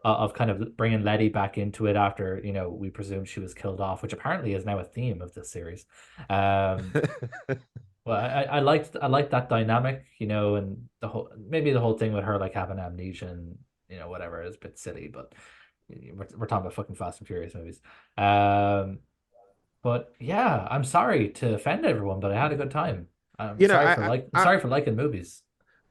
of kind of bringing Letty back into it after, we presumed she was killed off, which apparently is now a theme of this series. Um, well, I liked that dynamic, and the whole thing with her like having amnesia and whatever is a bit silly, but we're talking about fucking Fast and Furious movies. Um, but yeah, I'm sorry to offend everyone, but I had a good time. I'm You know, sorry I, for I like I'm I sorry for liking movies.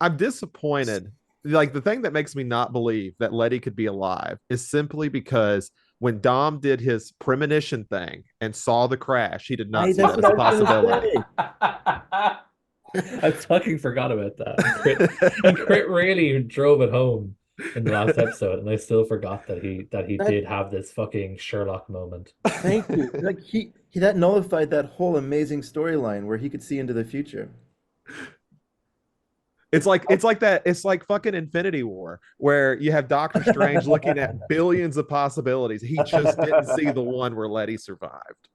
I'm disappointed. Like the thing that makes me not believe that Letty could be alive is simply because when Dom did his premonition thing and saw the crash, he did not Hey, see that's that what as I a was gonna possibility. say. I fucking forgot about that. And Crit really drove it home in the last episode, and I still forgot that he That did have this fucking Sherlock moment. Thank you. Like he that nullified that whole amazing storyline where he could see into the future. It's like fucking Infinity War where you have Doctor Strange looking at billions of possibilities. He just didn't see the one where Letty survived.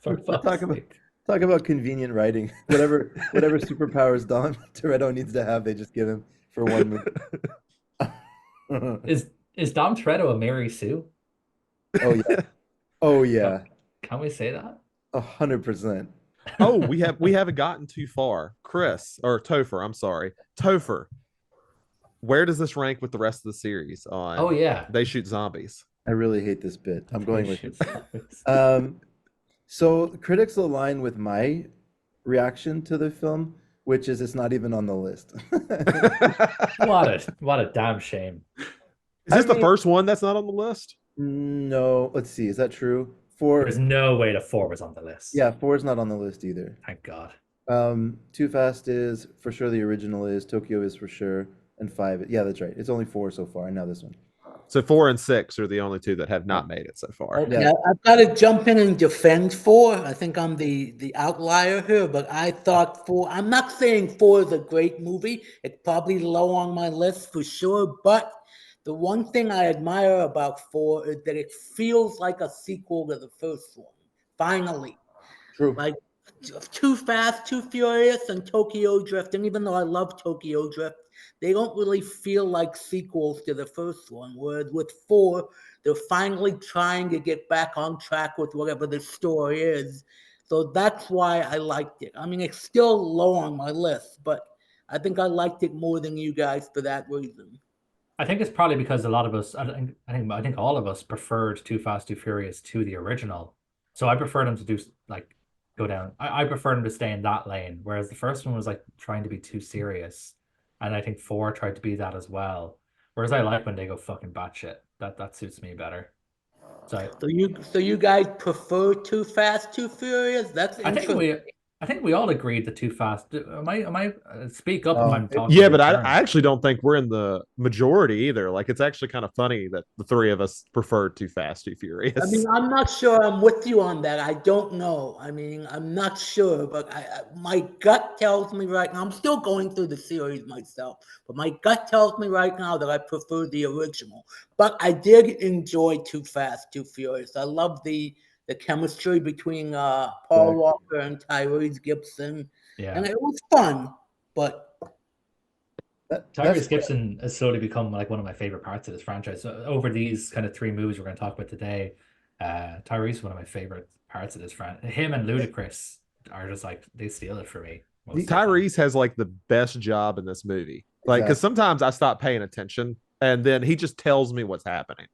For fuck's Talk about sake. talk about convenient writing. Whatever superpowers Don Toretto needs to have, they just give him for one movie. Is Dom Toretto a Mary Sue? Oh yeah. Oh Can, yeah. can we say that? 100%. Oh, we haven't gotten too far. Chris or Topher, I'm sorry. Topher, where does this rank with the rest of the series Oh on yeah. They Shoot Zombies? I really hate this bit. I'm going with it. Zombies. So critics align with my reaction to the film, which is it's not even on the list. What a damn shame. Is I this the mean, first one that's not on the list? no, let's see. Is that true? Four, There's no way the four was on the list. yeah, four is not on the list either. Thank God. Too Fast is for sure. The original is Tokyo is for sure, and five. Yeah, that's right. It's only four so far, and now this one. So 4 and 6 are the only two that have Yeah. not made it so far. Okay, Yeah. I've got to jump in and defend four. I think I'm the outlier here, but I thought four. I'm not saying four is a great movie. It's probably low on my list for sure. But the one thing I admire about four is that it feels like a sequel to the first one. Finally, True. like Too Fast, Too Furious, and Tokyo Drift. And even though I love Tokyo Drift, they don't really feel like sequels to the first one. Whereas with four, they're finally trying to get back on track with whatever the story is. So that's why I liked it. I mean, it's still low on my list, but I think I liked it more than you guys for that reason. I think it's probably because a lot of us, I think all of us preferred Too Fast, Too Furious to the original. So I prefer them to do like go down. I prefer them to stay in that lane, whereas the first one was like trying to be too serious, and I think four tried to be that as well. Whereas I like when they go fucking batshit. That suits me better. So So you guys prefer Too Fast, Too Furious? That's I think interesting. we I think we all agreed that Too Fast. Am I speak up if No. I'm talking Yeah, out but of I turn. actually don't think we're in the majority either. Like it's actually kind of funny that the three of us prefer Too Fast, Too I Furious. mean, I'm not sure I'm with you on that. I don't know. I mean, I'm not sure, but my gut tells me right now. I'm still going through the series myself, but my gut tells me right now that I prefer the original. But I did enjoy Too Fast, Too Furious. I love the chemistry between Paul Exactly. Walker and Tyrese Gibson, Yeah. and it was fun. But That's Tyrese Gibson has slowly become like one of my favorite parts of this franchise. So over these kind of three movies we're going to talk about today, Tyrese is one of my favorite parts of this franchise. Him and Ludacris are just like they steal it for me most of the time. Tyrese has like the best job in this movie. Like, because exactly. sometimes I stop paying attention and then he just tells me what's happening.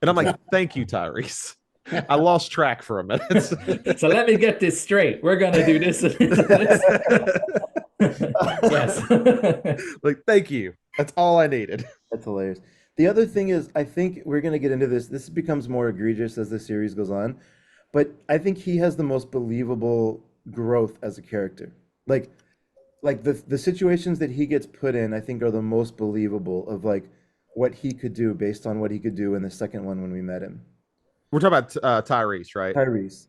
And I'm like, thank you, Tyrese. I lost track for a minute. So let me get this straight. We're gonna do this and this and this. Yes. Like, thank you. That's all I needed. That's hilarious. The other thing is, I think we're going to get into this. This becomes more egregious as the series goes on, but I think he has the most believable growth as a character. Like, the situations that he gets put in, I think are the most believable of like what he could do based on what he could do in the second one when we met him. We're talking about Tyrese, right? Tyrese.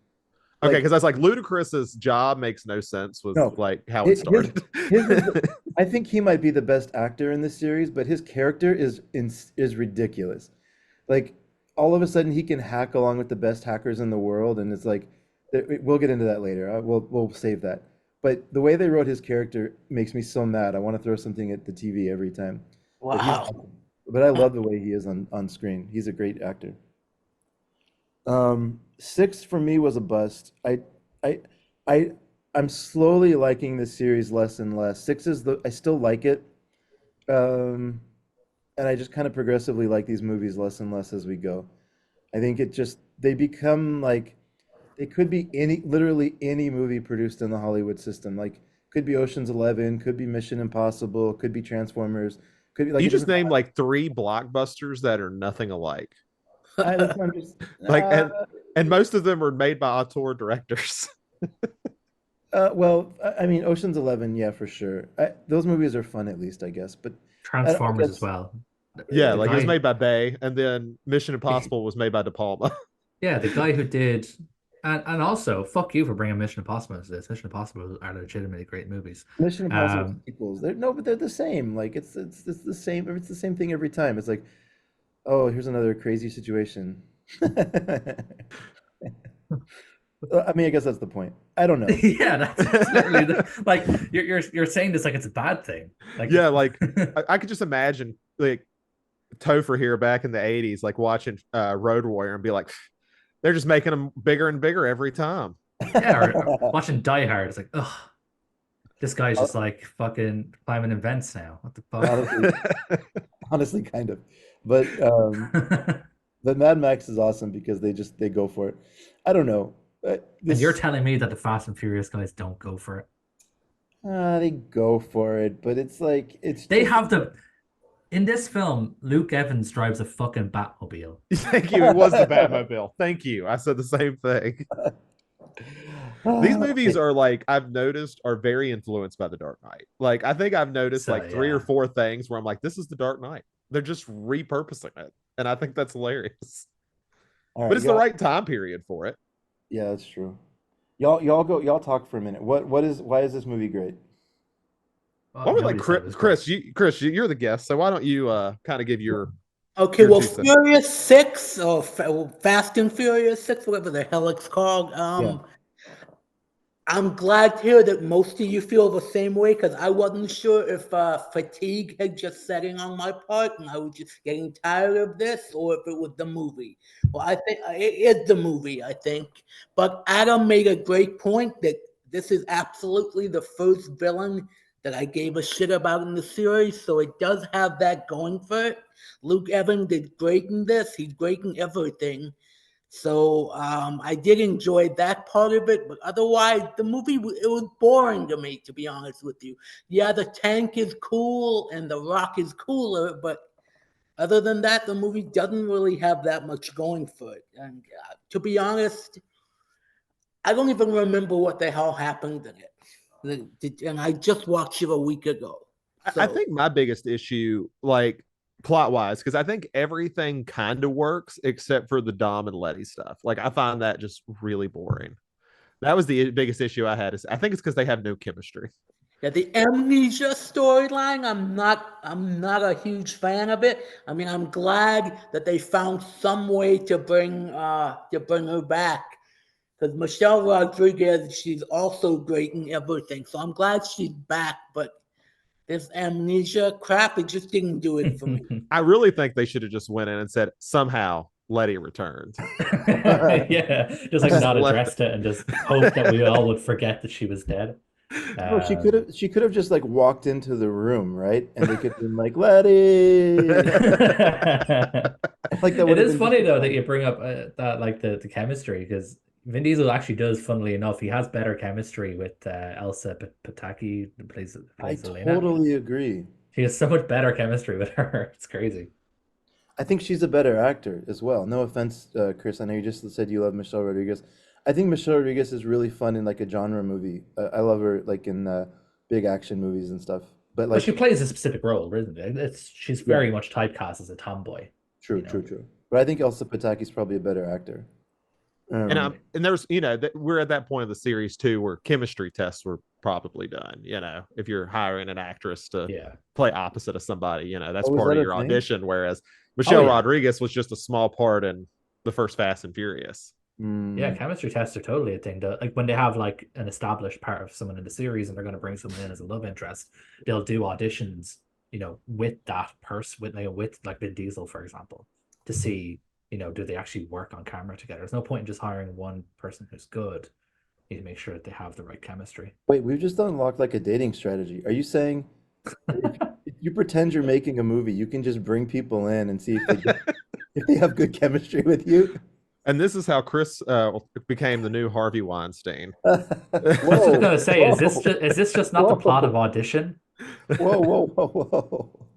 Okay, Like, because I was like, Ludacris's job makes no sense with no, like how it his, started. I think he might be the best actor in this series, but his character is ridiculous. Like all of a sudden he can hack along with the best hackers in the world, and it's like we'll get into that later. We'll save that. But the way they wrote his character makes me so mad. I want to throw something at the TV every time. Wow. But I love the way he is on screen. He's a great actor. Six for me was a bust. I, I, I'm slowly liking this series less and less. Six is I still like it, um, and I just kind of progressively like these movies less and less as we go. I think they become like they could be literally any movie produced in the Hollywood system. Like could be Ocean's 11, could be Mission Impossible, could be Transformers, could be like You it just doesn't. named like three blockbusters that are nothing alike. That's what I'm just. Like, and most of them are made by auteur directors. Well, I mean, Ocean's 11, yeah, for sure. Those movies are fun, at least, I guess. But I Transformers as guess, well. Yeah, The like it was guy, made by Bay, and then Mission Impossible was made by De Palma. yeah, the guy who did, and also fuck you for bringing Mission Impossible into this. Mission Impossible are legitimately great movies. Mission Impossible Um, sequels, but they're the same. Like it's the same. It's the same thing every time. It's like, oh, here's another crazy situation. I mean, I guess that's the point. I don't know. yeah, that's literally like you're saying this like it's a bad thing. Like, Yeah, like I could just imagine like Topher here back in the '80s, like watching Road Warrior and be like, they're just making them bigger and bigger every time. yeah, or watching Die Hard, it's like, ugh, this guy's just like fucking climbing in vents now. What the Honestly, honestly, kind of. But fuck? but Mad Max is awesome because they go for it. I don't know. And you're This telling me that the Fast and Furious guys don't go for it? they go for it, but it's like it's They just have in this film, Luke Evans drives a fucking Batmobile. Thank you. It was the Batmobile. Thank you. I said the same thing. These movies are like I've noticed are very influenced by The Dark Knight. Like I think I've noticed So like three or yeah. four things where I'm like, this is The Dark Knight. They're just repurposing it, and I think that's hilarious. all But right, it's the y'all. right time period for it. Yeah, that's true. Y'all talk for a minute. Why is this movie great? Well, Why would like nobody said it was great. Chris, you're the guest, so why don't you kind of give Okay, your well, 2 cents? Furious 6 or Fast and Furious 6, whatever the hell it's called. Yeah. I'm glad to hear that most of you feel the same way because I wasn't sure if fatigue had just set in on my part and I was just getting tired of this or if it was the movie. Well, I think it is the movie, I think. But Adam made a great point that this is absolutely the first villain that I gave a shit about in the series, so it does have that going for it. Luke Evans did great in this. He's great in everything. So I did enjoy that part of it, but otherwise the movie it was boring to me, to be honest with you. Yeah, the tank is cool and the Rock is cooler, but other than that, the movie doesn't really have that much going for it. And to be honest, I don't even remember what the hell happened in it. And I just watched it a week ago. I So think my biggest issue, like plot wise, because I think everything kind of works except for the Dom and Letty stuff. Like I find that just really boring. That was the biggest issue I had. Is I think it's because they have no chemistry. yeah, the amnesia storyline, I'm not a huge fan of it. I mean, I'm glad that they found some way to bring her back. Because Michelle Rodriguez, she's also great in everything. So I'm glad she's back, but this amnesia crap, it just didn't do it for me. I really think they should have just went in and said somehow Letty returned. Yeah, just like Just not left addressed it and just hope that we all would forget that she was dead. No, Um, she could have just like walked into the room, right? And they could have been like, Letty. Like that would It have is been funny just though that you bring up that like the chemistry because Vin Diesel actually does, funnily enough, he has better chemistry with Elsa Pataki who I plays Elena. totally agree. He has so much better chemistry with her. It's crazy. I think she's a better actor as well. No offense, Chris. I know you just said you love Michelle Rodriguez. I think Michelle Rodriguez is really fun in like a genre movie. I love her like in big action movies and stuff. But But she like, plays a specific role, isn't it? She's yeah, very much typecast as a tomboy, true, you true, know. true. But I think Elsa Pataki's probably a better actor. Um, and there's we're at that point of the series too where chemistry tests were probably done. If you're hiring an actress to Yeah. play opposite of somebody, that's oh, is part that of a your thing? audition. Whereas Oh Michelle yeah. Rodriguez was just a small part in the first Fast and Furious. Yeah, Mm. chemistry tests are totally a thing. Like when they have like an established part of someone in the series and they're going to bring someone in as a love interest, they'll do auditions, with that person, with like Vin Diesel, for example, to see, do they actually work on camera together. There's no point in just hiring one person who's good. You need to make sure that they have the right chemistry. Wait, we've just unlocked like a dating strategy. Are you saying if you pretend you're making a movie, you can just bring people in and see if they have good chemistry with you? And this is how Chris became the new Harvey Weinstein. I was just Whoa, gonna say, is this just not the plot of whoa, Audition? whoa, whoa, whoa, whoa.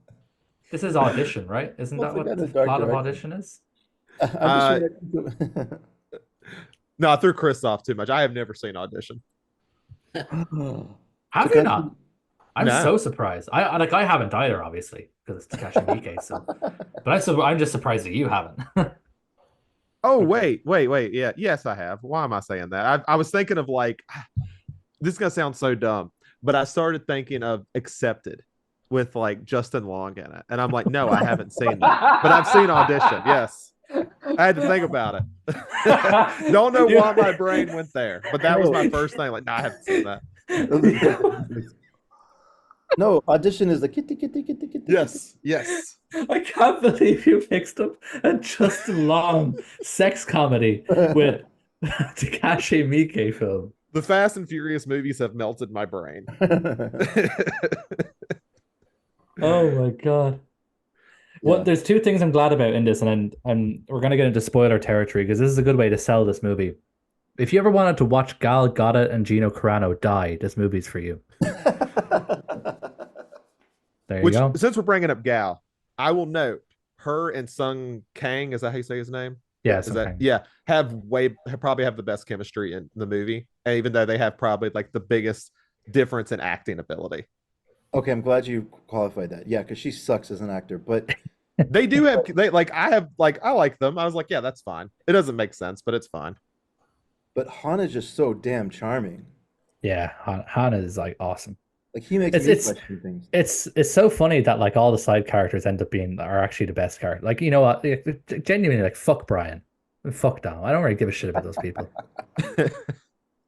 This is Audition, right? Isn't Let's that go what in a the dark plot of direction. Audition is? I'm just Uh, trying no, I threw Chris off too much. I have never seen Audition. to. Have you Takashi. not? I'm No. so surprised. I haven't either, obviously, because it's Takashi Miike. So, but I'm just surprised that you haven't. Oh, Okay. wait. Yeah. Yes, I have. Why am I saying that? I was thinking of like, this is going to sound so dumb, but I started thinking of Accepted with like Justin Long in it. And I'm like, no, I haven't seen that. But I've seen Audition. Yes. I had to think about it. Don't know why my brain went there, but that was No, my first thing. Like, no, I haven't seen that. no, audition is the kitty, kitty, kitty, kitty, kitty. Yes. I can't believe you mixed up a Justin Long sex comedy with Takashi Miike film. The Fast and Furious movies have melted my brain. Oh my God. Well, Yeah. there's two things I'm glad about in this, and we're gonna get into spoiler territory because this is a good way to sell this movie. If you ever wanted to watch Gal Gadot and Gino Carano die, this movie's for you. There you Which, go. since we're bringing up Gal, I will note her and Sung Kang, is that how you say his name? Yeah, Is that, something. yeah, probably have the best chemistry in the movie, and even though they have probably like the biggest difference in acting ability. Okay, I'm glad you qualified that. Yeah, because she sucks as an actor, but They do have I like them. I was like, yeah, that's fine. It doesn't make sense, but it's fine. Hana's just so damn charming. Yeah, Hana is like awesome. Like he makes It's me it's question things. it's so funny that like all the side characters end up being are actually the best character. Like you know what, genuinely like fuck Brian, and fuck Dom. I don't really give a shit about those people.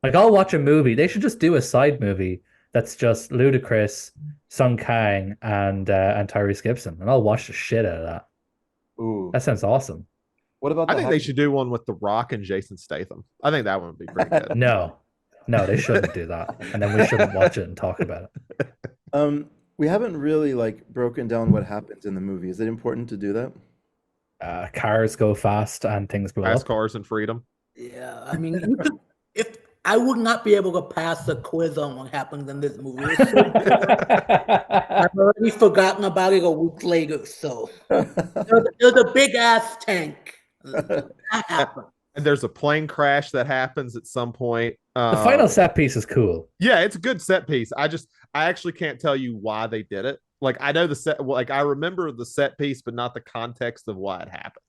Like I'll watch a movie. They should just do a side movie that's just Ludacris, Sung Kang, and Tyrese Gibson, and I'll watch the shit out of that. Ooh. That sounds awesome. What about I the think they should do one with The Rock and Jason Statham. I think that one would be pretty good. No, they shouldn't do that, and then we shouldn't watch it and talk about it. We haven't really like broken down what happens in the movie. Is it important to do that? Cars go fast and things blow Fast up. Cars and Freedom. Yeah, I mean, if I would not be able to pass the quiz on what happens in this movie. It's so I've already forgotten about it a week later. So there's a big ass tank. That happened. And there's a plane crash that happens at some point. The final set piece is cool. Yeah, it's a good set piece. I actually can't tell you why they did it. Like I know the set, like I remember the set piece, but not the context of why it happened.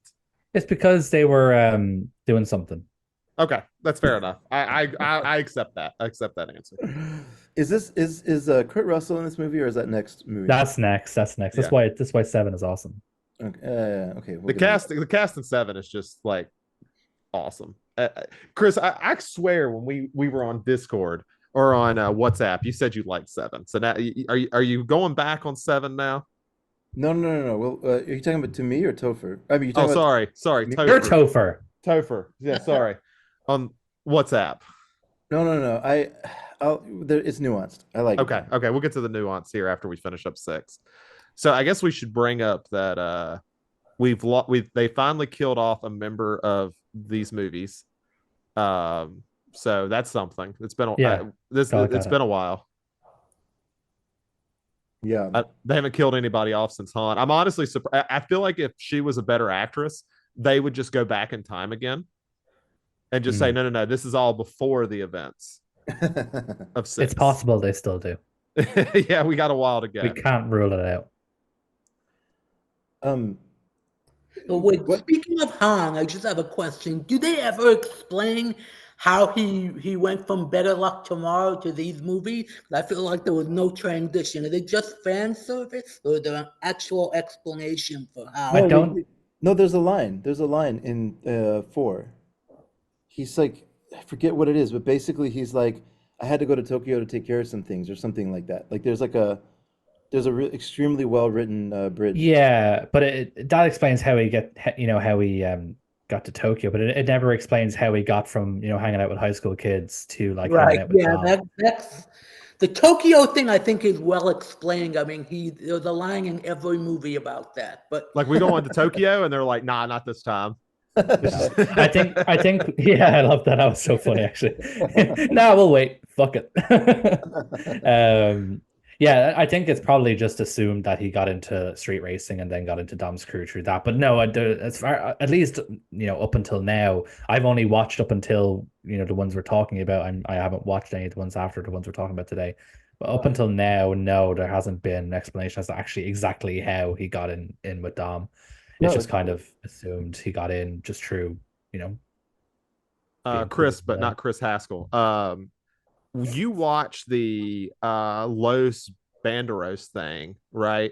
It's because they were doing something. Okay, that's fair enough. I accept that. I accept that answer. Is Kurt Russell in this movie or is that next movie? That's next. That's Yeah. why 7 is awesome. Okay. Okay. The cast in 7 is just like awesome. Chris, I swear when we were on Discord, or on WhatsApp. You said you liked 7. So now are you going back on 7 now? No, no, no, no. Well, are you talking about to me or Topher? I mean, you're Oh, talking about sorry, me? You're Topher. Topher. Topher. Yeah, sorry. On WhatsApp. No, no, no. It's nuanced. I like it Okay, though. okay, we'll get to the nuance here after we finish up 6. So I guess we should bring up that they finally killed off a member of these movies. So that's something. It's been Yeah, it's got it. been a while. Yeah. They haven't killed anybody off since Han. I'm honestly surprised. I feel like if she was a better actress, they would just go back in time again and just say, Mm. no, no, no, this is all before the events of It's 6. possible they still do. Yeah, we got a while to We go. can't rule it out. Um, But wait, what? speaking of Han, I just have a question. Do they ever explain how he went from Better Luck Tomorrow to these movies? I feel like there was no transition. Is it just fan service, or is there an actual explanation for I No, how? don't. no. There's a line. There's a line in 4. He's like, I forget what it is, but basically he's like, I had to go to Tokyo to take care of some things or something like that. Like there's a extremely well written bridge. Yeah, but that explains how how he got to Tokyo, but it never explains how he got from hanging out with high school kids to like hanging Right. out with Yeah, Dom. that's the Tokyo thing. I think is well explained. I mean, there's a line in every movie about that. But Like we go on to Tokyo and they're like, nah, not this time. It's No, just I think, yeah, I love that. That was so funny, actually. No, we'll wait. Fuck it. um, yeah, I think it's probably just assumed that he got into street racing and then got into Dom's crew through that. But no, as far at least up until now, I've only watched up until the ones we're talking about, and I haven't watched any of the ones after the ones we're talking about today. But up until now, no, there hasn't been an explanation as to actually exactly how he got in with Dom. It's No, just kind of assumed he got in just through, you know, being cool Chris, with but them. not Chris Haskell. You watch the Los Banderos thing, right?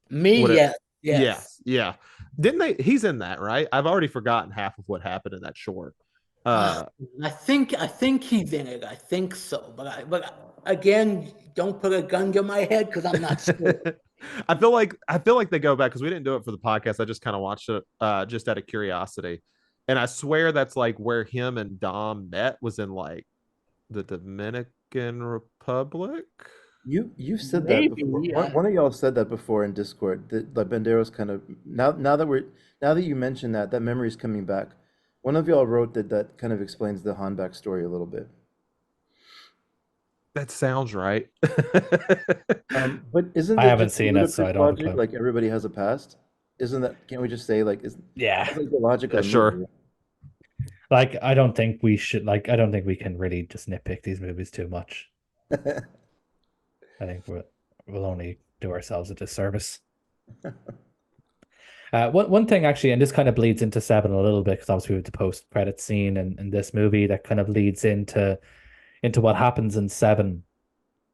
me, What it yes, yes. Yes, yeah. Didn't they he's in that, right? I've already forgotten half of what happened in that short. Uh, Uh I think he's in it. I think so. But again, don't put a gun to my head because I'm not sure. I feel like they go back because we didn't do it for the podcast. I just kind of watched it just out of curiosity. And I swear that's like where him and Dom met was in like the Dominican Republic. you've said that before. Maybe. One of y'all said that before in Discord. That the Banderos kind of now that you mention that, that memory is coming back. One of y'all wrote that kind of explains the Han backstory a little bit. That sounds right. But isn't I it haven't just seen it, so ludicrous I don't have a logic? clue. Like everybody has a past. Isn't that? Can't we just say like Yeah. that's like the logic Yeah, of the sure. movie? Like, I don't think we should, like, I don't think we can really just nitpick these movies too much. I think we'll only do ourselves a disservice. One thing actually, and this kind of bleeds into 7 a little bit, because obviously we have the post-credit scene in this movie that kind of leads into what happens in 7.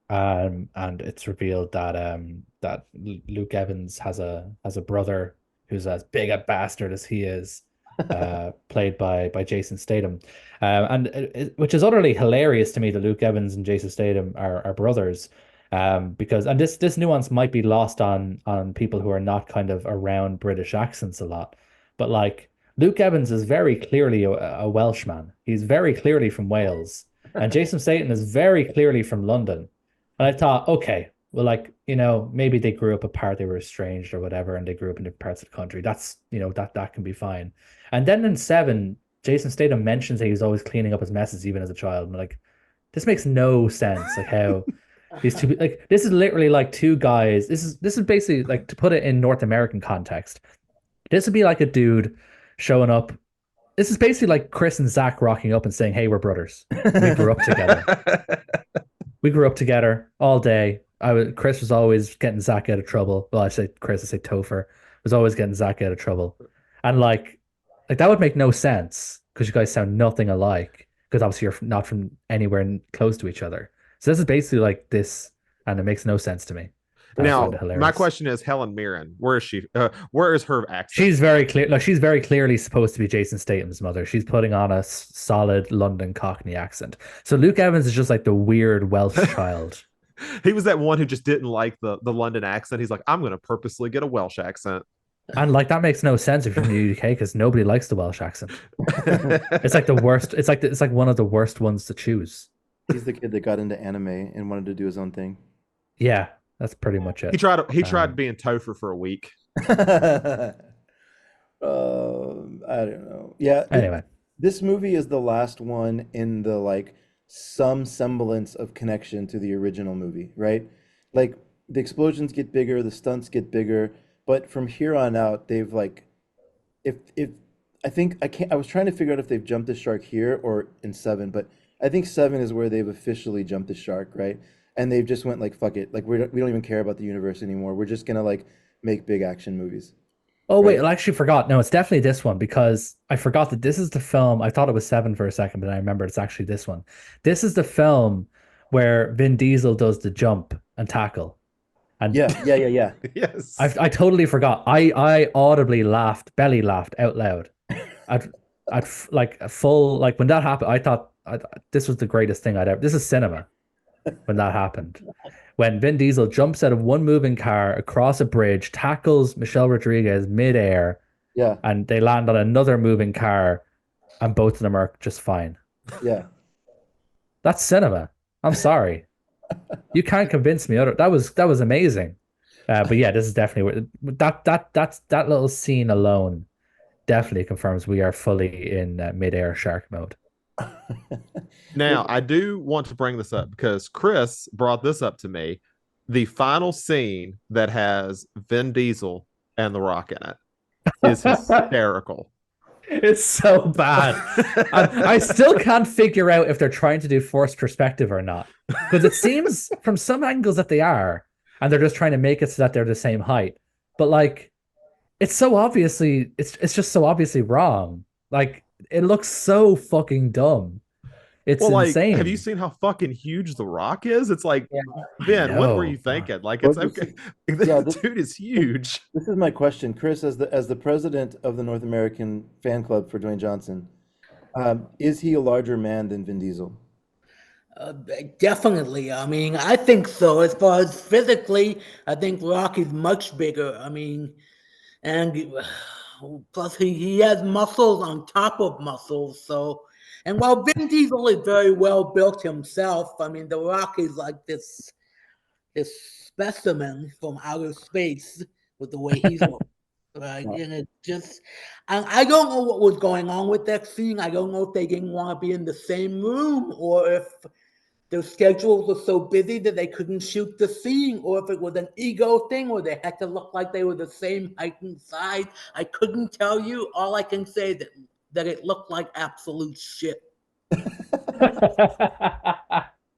And it's revealed that Luke Evans has a brother who's as big a bastard as he is, played by Jason Statham, and which is utterly hilarious to me that Luke Evans and Jason Statham are brothers, because and this nuance might be lost on people who are not kind of around British accents a lot, but like Luke Evans is very clearly a Welshman. He's very clearly from Wales, and Jason Statham is very clearly from London. And I thought, okay, well, like, maybe they grew up apart, they were estranged or whatever, and they grew up in different parts of the country. That's, that can be fine. And then in 7, Jason Statham mentions that he's always cleaning up his messes, even as a child. I'm like, this makes no sense. Like how these two, like, this is literally like two guys. This is basically like, to put it in North American context. This would be like a dude showing up. This is basically like Chris and Zach rocking up and saying, "Hey, we're brothers. We grew up together." We grew up together all day. Chris was always getting Zach out of trouble. Well, I say Chris, I say Topher was always getting Zach out of trouble, and like that would make no sense because you guys sound nothing alike. Because obviously you're not from anywhere close to each other. So this is basically like this, and it makes no sense to me. That was kind Now, of my hilarious. question is Helen Mirren. Where is she? Where is her accent? She's very clear. Like she's very clearly supposed to be Jason Statham's mother. She's putting on a solid London Cockney accent. So Luke Evans is just like the weird Welsh child. He was that one who just didn't like the London accent. He's like, I'm going to purposely get a Welsh accent. And like that makes no sense if you're from the UK because nobody likes the Welsh accent. It's like the worst. It's like one of the worst ones to choose. He's the kid that got into anime and wanted to do his own thing. Yeah, that's pretty much it. He tried being Topher for a week. I don't know. Yeah, Anyway, this movie is the last one in the like some semblance of connection to the original movie, right? Like the explosions get bigger, the stunts get bigger, but from here on out, they've like if I think I can't I was trying to figure out if they've jumped the shark here or in seven, but I think seven is where they've officially jumped the shark, right? And they've just went like fuck it, like we don't even care about the universe anymore. We're just gonna like make big action movies, oh wait, right? I actually forgot. No, it's definitely this one because I forgot that this is the film. I thought it was seven for a second, but I remember it's actually this one. This is the film where Vin Diesel does the jump and tackle. And Yeah. Yes. I totally forgot. I audibly laughed, belly laughed out loud. Like a full like when that happened. This was the greatest thing I'd ever. This is cinema when that happened. When Vin Diesel jumps out of one moving car across a bridge, tackles Michelle Rodriguez midair, Yeah, and they land on another moving car, and both of them are just fine. yeah. That's cinema. I'm sorry. You can't convince me. That was amazing. But yeah, this is definitely that little scene alone definitely confirms we are fully in mid-air shark mode. Now, I do want to bring this up because Chris brought this up to me. The final scene that has Vin Diesel and The Rock in it is hysterical. It's so bad. I still can't figure out if they're trying to do forced perspective or not. Because it seems from some angles that they are, and they're just trying to make it so that they're the same height. But like it's just so obviously wrong. Like it looks so fucking dumb. It's Well, like, have you insane. seen how fucking huge The Rock is? It's like, Yeah. I Ben, what were you know. thinking? Like, Well, it's okay. yeah, The dude is huge. this is my question, Chris, as the president of the North American fan club for Dwayne Johnson, is he a larger man than Vin Diesel? Uh, Definitely. I mean, I think so. As far as physically, I think Rock is much bigger. I mean, and plus he has muscles on top of muscles. So, and while Vin Diesel is very well built himself, I mean, The Rock is like this specimen from outer space with the way he's looking. Right, Yeah. and it just, I don't know what was going on with that scene. I don't know if they didn't want to be in the same room or if their schedules were so busy that they couldn't shoot the scene, or if it was an ego thing where they had to look like they were the same height and size. I couldn't tell you. All I can say that it looked like absolute shit.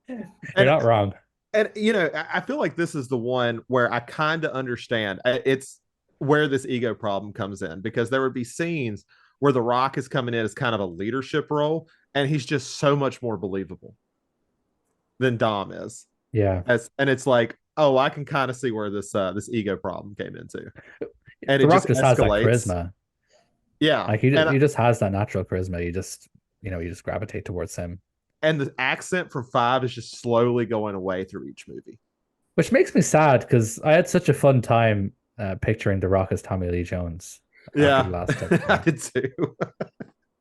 You're And not wrong. and I feel like this is the one where I kind of understand. It's where this ego problem comes in because there would be scenes where The Rock is coming in as kind of a leadership role, and he's just so much more believable than Dom is. Yeah. And it's like, oh, I can kind of see where this ego problem came into, and The it Rock just just has that escalates. charisma. Yeah, Like he just has that natural charisma. You just gravitate towards him. and the accent from Five is just slowly going away through each movie. Which makes me sad because I had such a fun time picturing The Rock as Tommy Lee Jones after the Yeah, last I film. did too.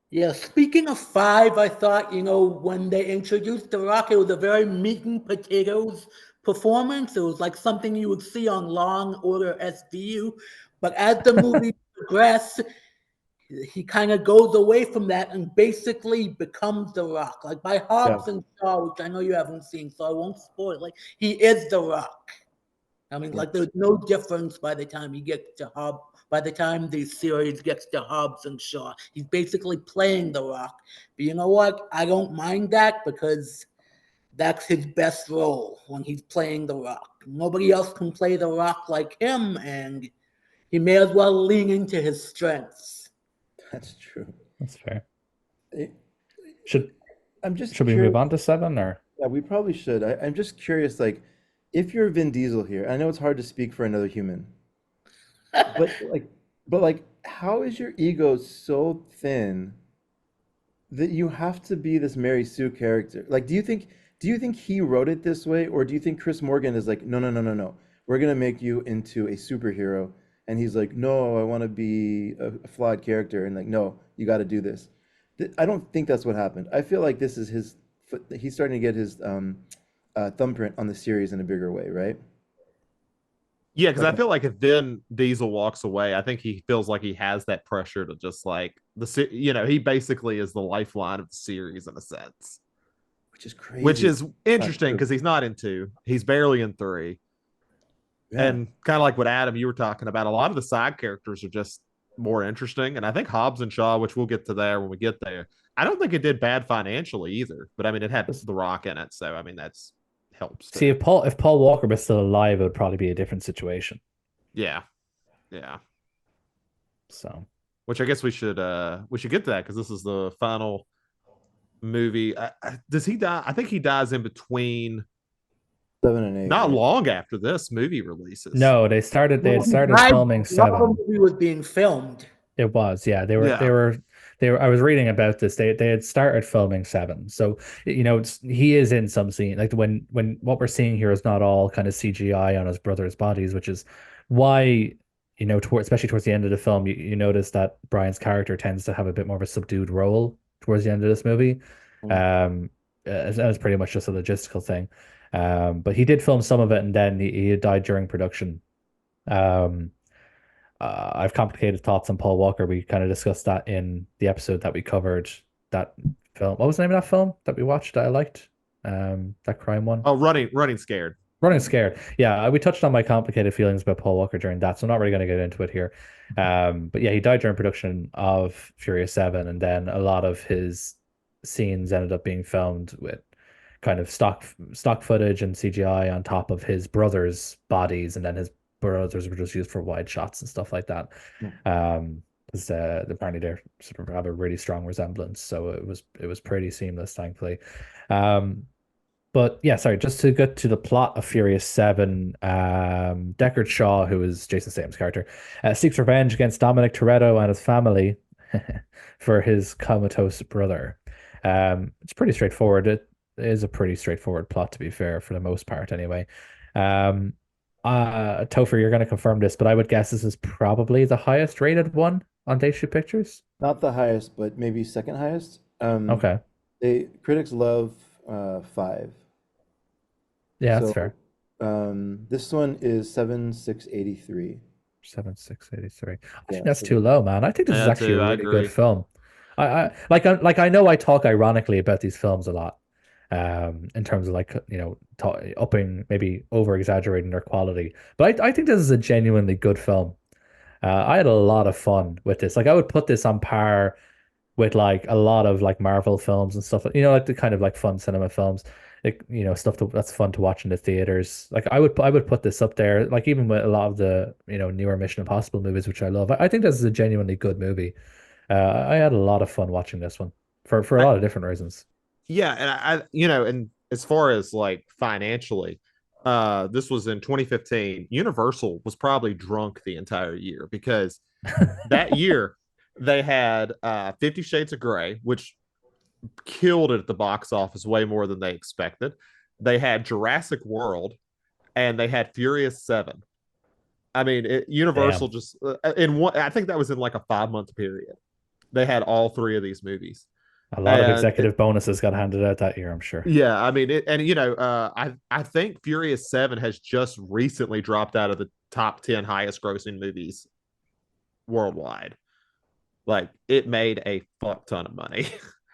Yeah, speaking of Five, I thought, when they introduced The Rock, it was a very meat and potatoes performance. It was like something you would see on Long Order SVU. But as the movie progressed, he kind of goes away from that and basically becomes The Rock. Like by Yeah, Hobbs and Shaw, which I know you haven't seen, so I won't spoil it. Like he is The Rock. I mean, yeah. like there's no difference by the time he gets to Hobbs. By the time the series gets to Hobbs and Shaw, he's basically playing The Rock. But you know what? I don't mind that because that's his best role when he's playing The Rock. Nobody else can play The Rock like him, and he may as well lean into his strengths. That's true. That's fair. It- Should I'm just should we move curious. on to seven or Yeah, we probably should. I'm just curious, like, if you're Vin Diesel here, I know it's hard to speak for another human, but like, how is your ego so thin that you have to be this Mary Sue character? Like, do you think he wrote it this way, or do you think Chris Morgan is like, no, no, no, no, no, we're gonna make you into a superhero, and he's like, no, I want to be a flawed character, and like, no, you got to do this. I don't think that's what happened. I feel like this is he's starting to get his thumbprint on the series in a bigger way, right? Yeah, because Like, I feel like if Vin Diesel walks away, I think he feels like he has that pressure to just like he basically is the lifeline of the series in a sense, which is which crazy. is It's not interesting true. because he's not in two, he's barely in three, Yeah. and kind of like what Adam you were talking about, a lot of the side characters are just more interesting, and I think Hobbs and Shaw, which we'll get to there when we get there, I don't think it did bad financially either, but I mean it had The Rock in it, so I mean that's helps See, too. if Paul Walker was still alive, it would probably be a different situation. Yeah, yeah. So Which I guess we should get to that because this is the final movie. Does he die? I think he dies in between, 7 and 8, not right? long after this movie releases. no, they had Well, he started died filming while the seven. movie was being filmed. It was, yeah. Yeah. I was reading about this. They had started filming seven. So, he is in some scene. Like when what we're seeing here is not all kind of CGI on his brother's bodies, which is why, especially towards the end of the film, you notice that Brian's character tends to have a bit more of a subdued role towards the end of this movie. Mm. It's pretty much just a logistical thing. But he did film some of it, and then he had died during production. Um, I've complicated thoughts on Paul Walker. We kind of discussed that in the episode that we covered that film. What was the name of that film that we watched that I liked? That crime one. Oh, running scared. Running Scared. Yeah, we touched on my complicated feelings about Paul Walker during that, so I'm not really going to get into it here. But yeah, he died during production of Furious 7, and then a lot of his scenes ended up being filmed with kind of stock footage and CGI on top of his brother's bodies, and then his brothers were just used for wide shots and stuff like that. Mm. Because apparently they sort of have a really strong resemblance, so it was pretty seamless, thankfully. Um, but yeah, sorry, just to get to the plot of Furious 7, Deckard Shaw, who is Jason Statham's character, seeks revenge against Dominic Toretto and his family for his comatose brother. It's pretty straightforward. It is a pretty straightforward plot, to be fair, for the most part, anyway. Um, Topher, you're going to confirm this, but I would guess this is probably the highest rated one on Day Shoot Pictures. Not the highest, but maybe second highest. Okay. Critics love 5. Yeah, that's So fair. this one is 7,683. 7,683. I think Yeah, that's so too low, man. I think this is Yeah, actually a too. I really good agree. film. I know I talk ironically about these films a lot, in terms of like upping, maybe over exaggerating their quality. But I think this is a genuinely good film. I had a lot of fun with this. Like I would put this on par with like a lot of like Marvel films and stuff, like the kind of like fun cinema films, like stuff that's fun to watch in the theaters. Like I would put this up there, like even with a lot of the newer Mission Impossible movies, which I love. I think this is a genuinely good movie. I had a lot of fun watching this one for a I, lot of different reasons. yeah, and and as far as like financially, this was in 2015. Universal was probably drunk the entire year because that year they had 50 Shades of Grey, which killed it at the box office way more than they expected. They had Jurassic World and they had Furious 7. I mean, Universal Damn, just in one, I think that was in like a 5 month period. They had all three of these movies. a lot of And executive bonuses got handed out that year, I'm sure. yeah, I mean, I think Furious 7 has just recently dropped out of the top 10 highest grossing movies worldwide. Like it made a fuck ton of money.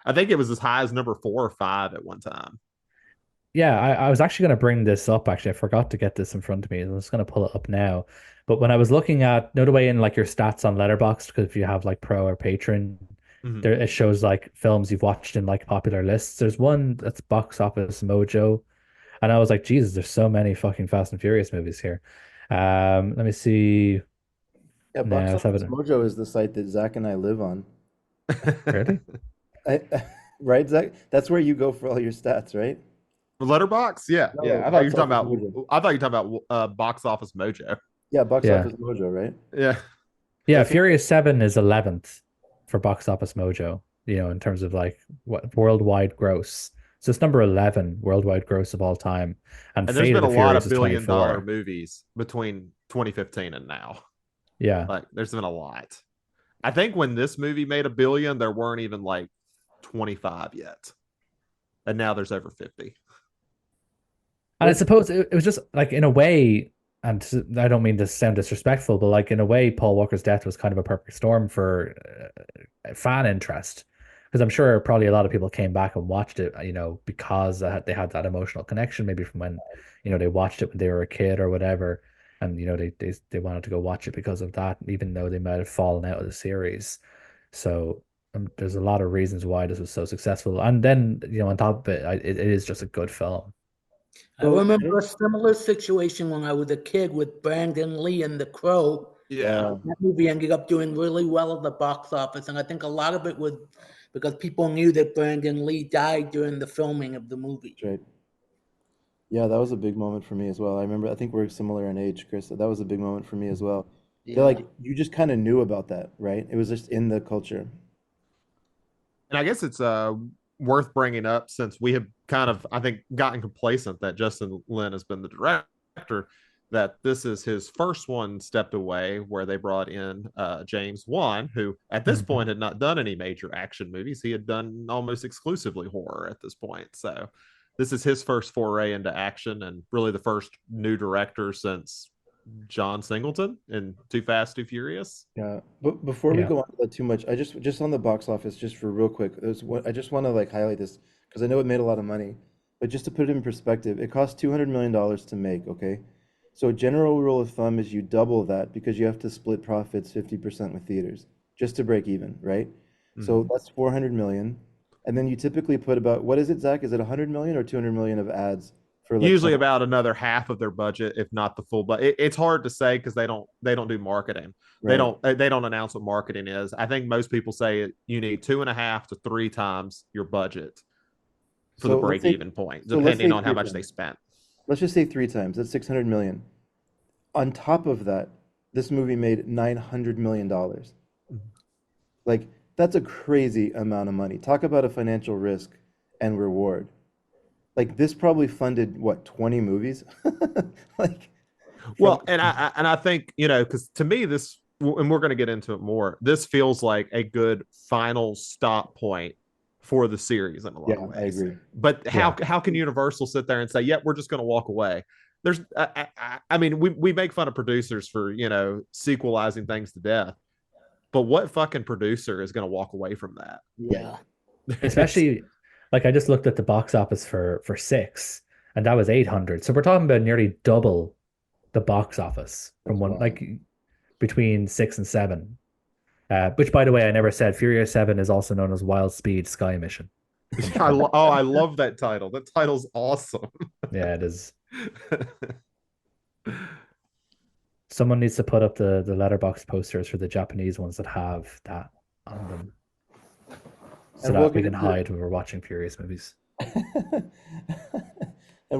I think it was as high as number 4 or 5 at one time. Yeah, I was actually going to bring this up. Actually, I forgot to get this in front of me. I'm just going to pull it up now. But when I was looking at, the way in like your stats on Letterboxd, because if you have like Pro or Patron, Mhm. there it shows like films you've watched in like popular lists. There's one that's Box Office Mojo, and I was like, Jesus, there's so many fucking Fast and Furious movies here. Let me see. yeah, Now, Box let's have Office it. Mojo is the site that Zach and I live on. Really? I, right, Zach? That's where you go for all your stats, right? Letterbox? Yeah, No, yeah. Box Office Mojo. I thought you were talking about Box Office Mojo. Yeah, Box Yeah. Office Mojo, right? Yeah. Yeah, That's what. Furious 7 is 11th for Box Office Mojo, in terms of like what worldwide gross. So it's number 11 worldwide gross of all time. And And there's Fate of been a the lot Furious of is billion-dollar 24. movies between 2015 and now. Yeah. Like, there's been a lot. I think when this movie made a billion, there weren't even like 25 yet. And now there's over 50. And I suppose it was just like in a way, and I don't mean to sound disrespectful, but like in a way, Paul Walker's death was kind of a perfect storm for fan interest. Because I'm sure probably a lot of people came back and watched it, because they had that emotional connection, maybe from when, they watched it when they were a kid or whatever. And, they wanted to go watch it because of that, even though they might have fallen out of the series. So there's a lot of reasons why this was so successful. And then, on top of it, it is just a good film. I remember a similar situation when I was a kid with Brandon Lee and The Crow. Yeah. That movie ended up doing really well at the box office, and I think a lot of it was because people knew that Brandon Lee died during the filming of the movie. Right. Yeah, that was a big moment for me as well. I remember, I think we're similar in age, Chris. That was a big moment for me as well. They're Yeah. like, you just kind of knew about that, right? It was just in the culture. And I guess it's worth bringing up since we have kind of, I think, gotten complacent that Justin Lin has been the director, that this is his first one stepped away where they brought in James Wan, who at this point had not done any major action movies. He had done almost exclusively horror at this point. So this is his first foray into action and really the first new director since John Singleton in Too Fast, Too Furious. Yeah, but before we Yeah. go on to that too much, I just on the box office, just for real quick, there's what I just want to like highlight this because I know it made a lot of money, but just to put it in perspective, it cost $200 million to make, okay? So a general rule of thumb is you double that because you have to split profits 50% with theaters just to break even, right? So that's 400 million. And then you typically put about, what is it, Zach? Is it 100 million or 200 million of ads for like Usually some, about another half of their budget, if not the full. But it's hard to say because they don't do marketing. right? They don't announce what marketing is. I think most people say you need 2.5 to 3 times your budget for the So let's break say, even point, so let's depending say on how three much they times. spent. Let's just say three times. That's 600 million. On top of that, this movie made $900 million. Like, that's a crazy amount of money. Talk about a financial risk and reward. Like, this probably funded what, 20 movies? Like, from, Well, and I think because to me this, and we're going to get into it more. This feels like a good final stop point for the series in a lot yeah, of I ways. agree. But Yeah. how can Universal sit there and say, "Yep, we're just going to walk away"? There's, I mean, we make fun of producers for sequelizing things to death, but what fucking producer is going to walk away from that? Yeah. Especially like I just looked at the box office for 6 and that was 800. So we're talking about nearly double the box office from That's one wild. like between 6 and 7. Which by the way, I never said Furious 7 is also known as Wild Speed Sky Mission. I love that title. That title's awesome. Yeah, it is. Someone needs to put up the letterbox posters for the Japanese ones that have that on them so And we'll that we get can into it. hide when we're watching Furious movies. And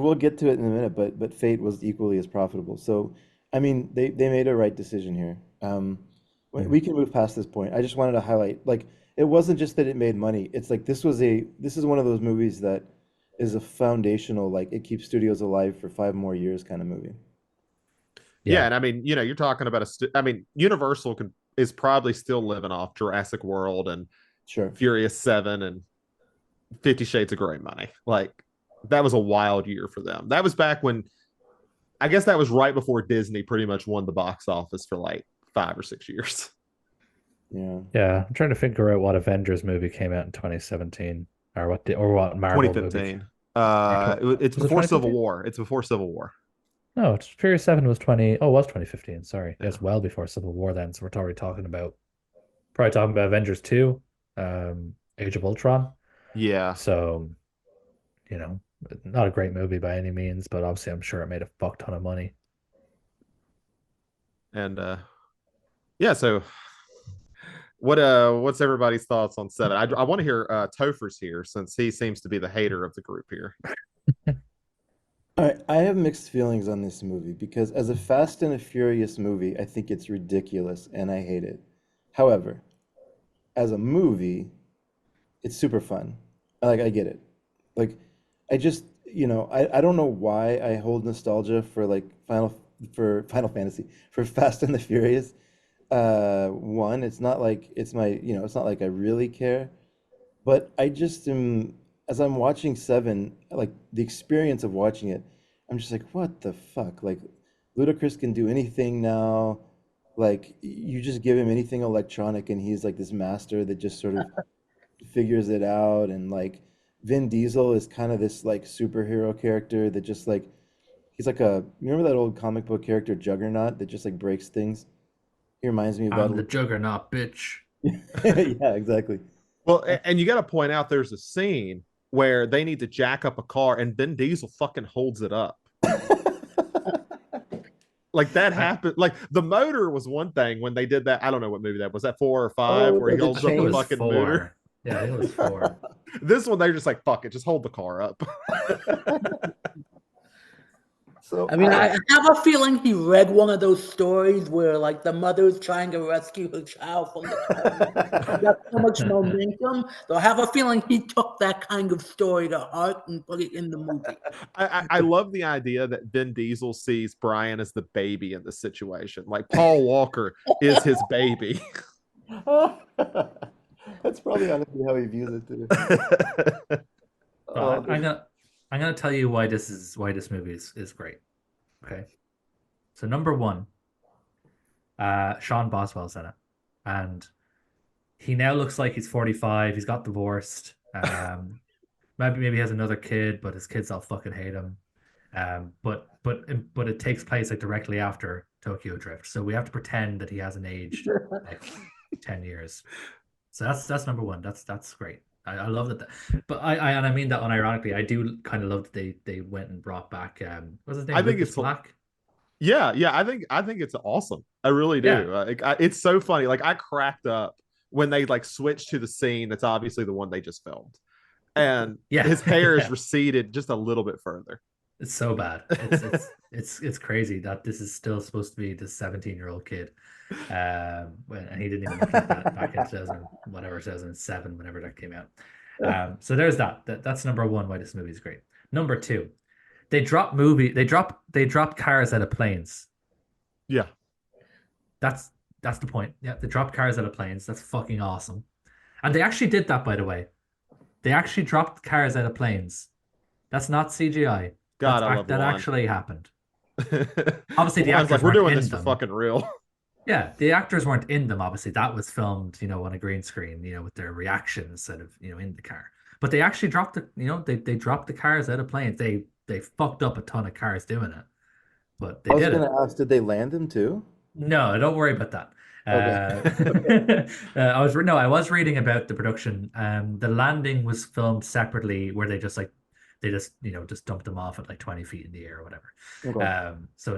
we'll get to it in a minute, but Fate was equally as profitable. So, I mean, they made a right decision here. We can move past this point. I just wanted to highlight, like, it wasn't just that it made money. It's like this is one of those movies that is a foundational, like it keeps studios alive for 5 more years kind of movie. Yeah, Yeah. and I mean, you're talking about I mean, Universal is probably still living off Jurassic World and Sure. Furious 7 and 50 Shades of Grey money. Like that was a wild year for them. That was back when I guess that was right before Disney pretty much won the box office for like 5 or 6 years. Yeah. Yeah, I'm trying to figure out what Avengers movie came out in 2017 or what Marvel movie. 2015. Or It's was it before Civil 2015? War. It's before Civil War. No, Furious 7 was 20. Oh, it was 2015. Sorry. Yeah, it's well before Civil War then. So we're already probably talking about Avengers 2, Age of Ultron. Yeah. So, you know, not a great movie by any means, but obviously I'm sure it made a fuck ton of money. And yeah, so what's everybody's thoughts on 7? I want to hear Topher's here since he seems to be the hater of the group here. I have mixed feelings on this movie because as a Fast and a Furious movie, I think it's ridiculous and I hate it. However, as a movie, it's super fun. I get it. Like I just, I don't know why I hold nostalgia for Final Fantasy, for Fast and the Furious. One, it's not like it's it's not like I really care, but I just am as I'm watching Seven, like the experience of watching it, I'm just like, what the fuck? Like Ludacris can do anything now. Like you just give him anything electronic and he's like this master that just sort of figures it out. And like Vin Diesel is kind of this like superhero character that just like he's like you remember that old comic book character Juggernaut that just like breaks things? He reminds me of that. I'm the juggernaut, bitch. Yeah, exactly. Well, and you got to point out there's a scene where they need to jack up a car and Vin Diesel fucking holds it up. Like that happened. Like the motor was one thing when they did that. I don't know what movie that was. That 4 or 5 Oh, where he the I holds up think it the was fucking motor. 4. Yeah, I think it was 4. This one they're just like fuck it, just hold the car up. So I mean, I have a feeling he read one of those stories where, like, the mother's trying to rescue her child from the car. Got so much momentum. So I have a feeling he took that kind of story to heart and put it in the movie. I love the idea that Vin Diesel sees Brian as the baby in the situation. Like Paul Walker is his baby. that's probably honestly how he views it too. But I'm gonna tell you why this movie is great. Okay. So number one, Sean Boswell's in it. And he now looks like he's 45. He's got divorced. Maybe he has another kid, but his kids all fucking hate him. But it takes place like directly after Tokyo Drift. So we have to pretend that he hasn't aged like 10 years. So that's number one. That's great. I love that. But I mean that unironically. I do kind of love that they went and brought back what's his name? I think Lucas it's Black. yeah. I think it's awesome. I really do. Yeah. It's so funny. Like I cracked up when they like switched to the scene that's obviously the one they just filmed, and Yeah. his hair is Yeah. receded just a little bit further. It's so bad. It's crazy that this is still supposed to be this 17-year-old kid. And he didn't even look like that back in 2007, whenever that came out. So there's that's number one why this movie is great. Number two, they drop cars out of planes. Yeah. That's the point. Yeah, they dropped cars out of planes. That's fucking awesome. And they actually did that, by the way. They actually dropped cars out of planes. That's not CGI. God, I love That Juan. actually happened. Obviously, the Juan's actors we're weren't doing in this for them. fucking real. Yeah, the actors weren't in them. Obviously, that was filmed, on a green screen, with their reactions instead of, in the car. But they actually dropped they dropped the cars out of planes. They fucked up a ton of cars doing it, but they I was did it. gonna ask, did they land them too? No, don't worry about that. Okay. I was reading about the production. The landing was filmed separately, where they just just dumped them off at like 20 feet in the air or whatever. Okay. So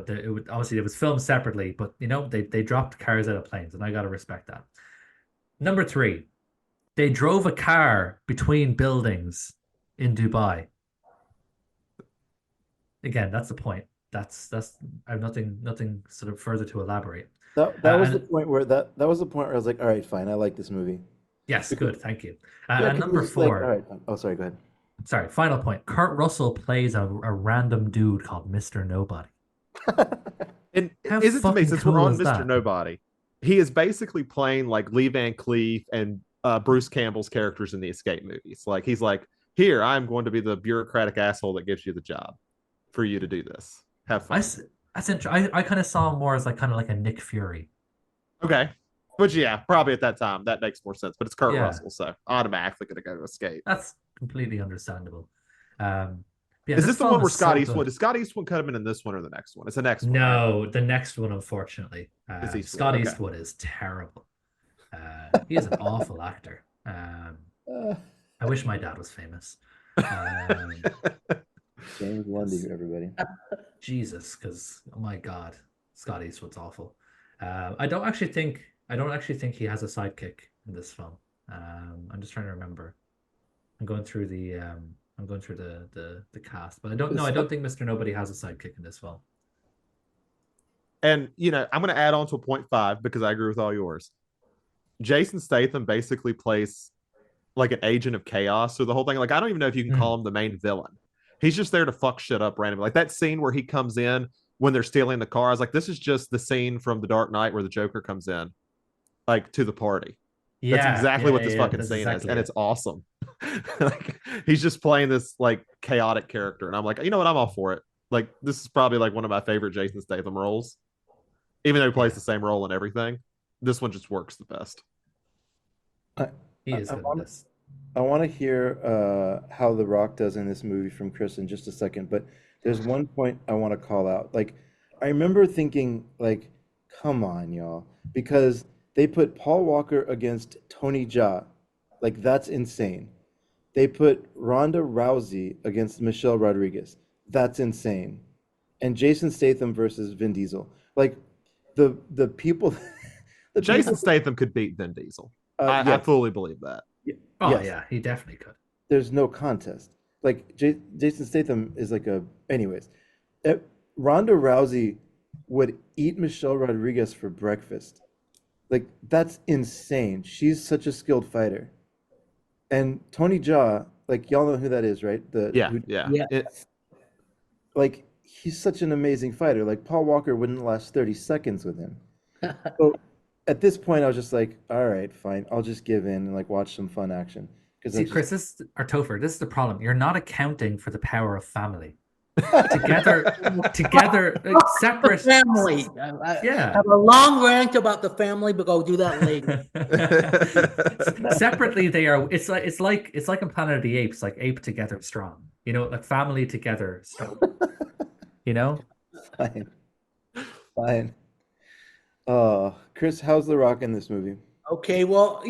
obviously it was filmed separately, but they dropped cars out of planes, and I gotta respect that. Number three, they drove a car between buildings in Dubai. Again, that's the point. That's I have nothing sort of further to elaborate. That was the And point where that was the point where I was like, all right, fine, I like this movie. yes, Because good, thank you. yeah, And because it number was just like, all four, right, fine. Oh, sorry, go ahead. sorry, final point. Kurt Russell plays a random dude called Mr. Nobody. And How is it to me, fucking since we're cool on is Mr. that? Nobody, he is basically playing like Lee Van Cleef and Bruce Campbell's characters in the Escape movies. Like he's like, here, I'm going to be the bureaucratic asshole that gives you the job for you to do this. Have fun. That's interesting. I kind of saw him more as kind of like a Nick Fury. Okay. Which yeah, probably at that time that makes more sense. But it's Kurt Yeah. Russell, so automatically gonna go to Escape. That's completely understandable. Yeah, Is this the film one where is Scott so Eastwood? good. Does Scott Eastwood cut him in this one or the next one? It's the next one, right? No, the next one, unfortunately. It's Eastwood, Scott okay. Eastwood is terrible. He is an awful actor. I wish my dad was famous. James Lundy, everybody. Jesus, because oh my God, Scott Eastwood's awful. I don't actually think he has a sidekick in this film. I'm just trying to remember. I'm going through the I'm going through the cast, but I don't know. I don't think Mr. Nobody has a sidekick in this film. And I'm going to add on to a 0.5 because I agree with all yours. Jason Statham basically plays like an agent of chaos or the whole thing. Like, I don't even know if you can call him the main villain. He's just there to fuck shit up randomly. Like that scene where he comes in when they're stealing the car. I was like, this is just the scene from The Dark Knight where the Joker comes in, like to the party. That's exactly what this fucking That's scene is, exactly and it. it's awesome. Like he's just playing this like chaotic character, and I'm like, you know what? I'm all for it. Like this is probably like one of my favorite Jason Statham roles, even though he plays the same role in everything. This one just works the best. I, He I, is I good in want this. I want to hear how The Rock does in this movie from Chris in just a second, but there's one point I want to call out. Like, I remember thinking, like, come on, y'all, because they put Paul Walker against Tony Jaa. Like, that's insane. They put Ronda Rousey against Michelle Rodriguez. That's insane. And Jason Statham versus Vin Diesel. Like, the people, the Jason people, Statham could beat Vin Diesel. I yes, fully believe that. Oh yes. yeah, he definitely could. There's no contest. Like Jason Statham is like a. Anyways, eh, Ronda Rousey would eat Michelle Rodriguez for breakfast. Like that's insane. She's such a skilled fighter. And Tony Jaa, like y'all know who that is, right? Yeah, yeah. Yeah. Like he's such an amazing fighter. Like Paul Walker wouldn't last 30 seconds with him. So at this point, I was just like, all right, fine. I'll just give in and like watch some fun action because See, that's just. Chris, or Topher, this is the problem. You're not accounting for the power of family. Together, like The separate. family. I Yeah. have a long rant about the family, but I'll do that later. Separately, they are. It's like in Planet of the Apes, like ape together strong. Like family together strong. You know. Fine, fine. Chris, how's The Rock in this movie? Okay, well,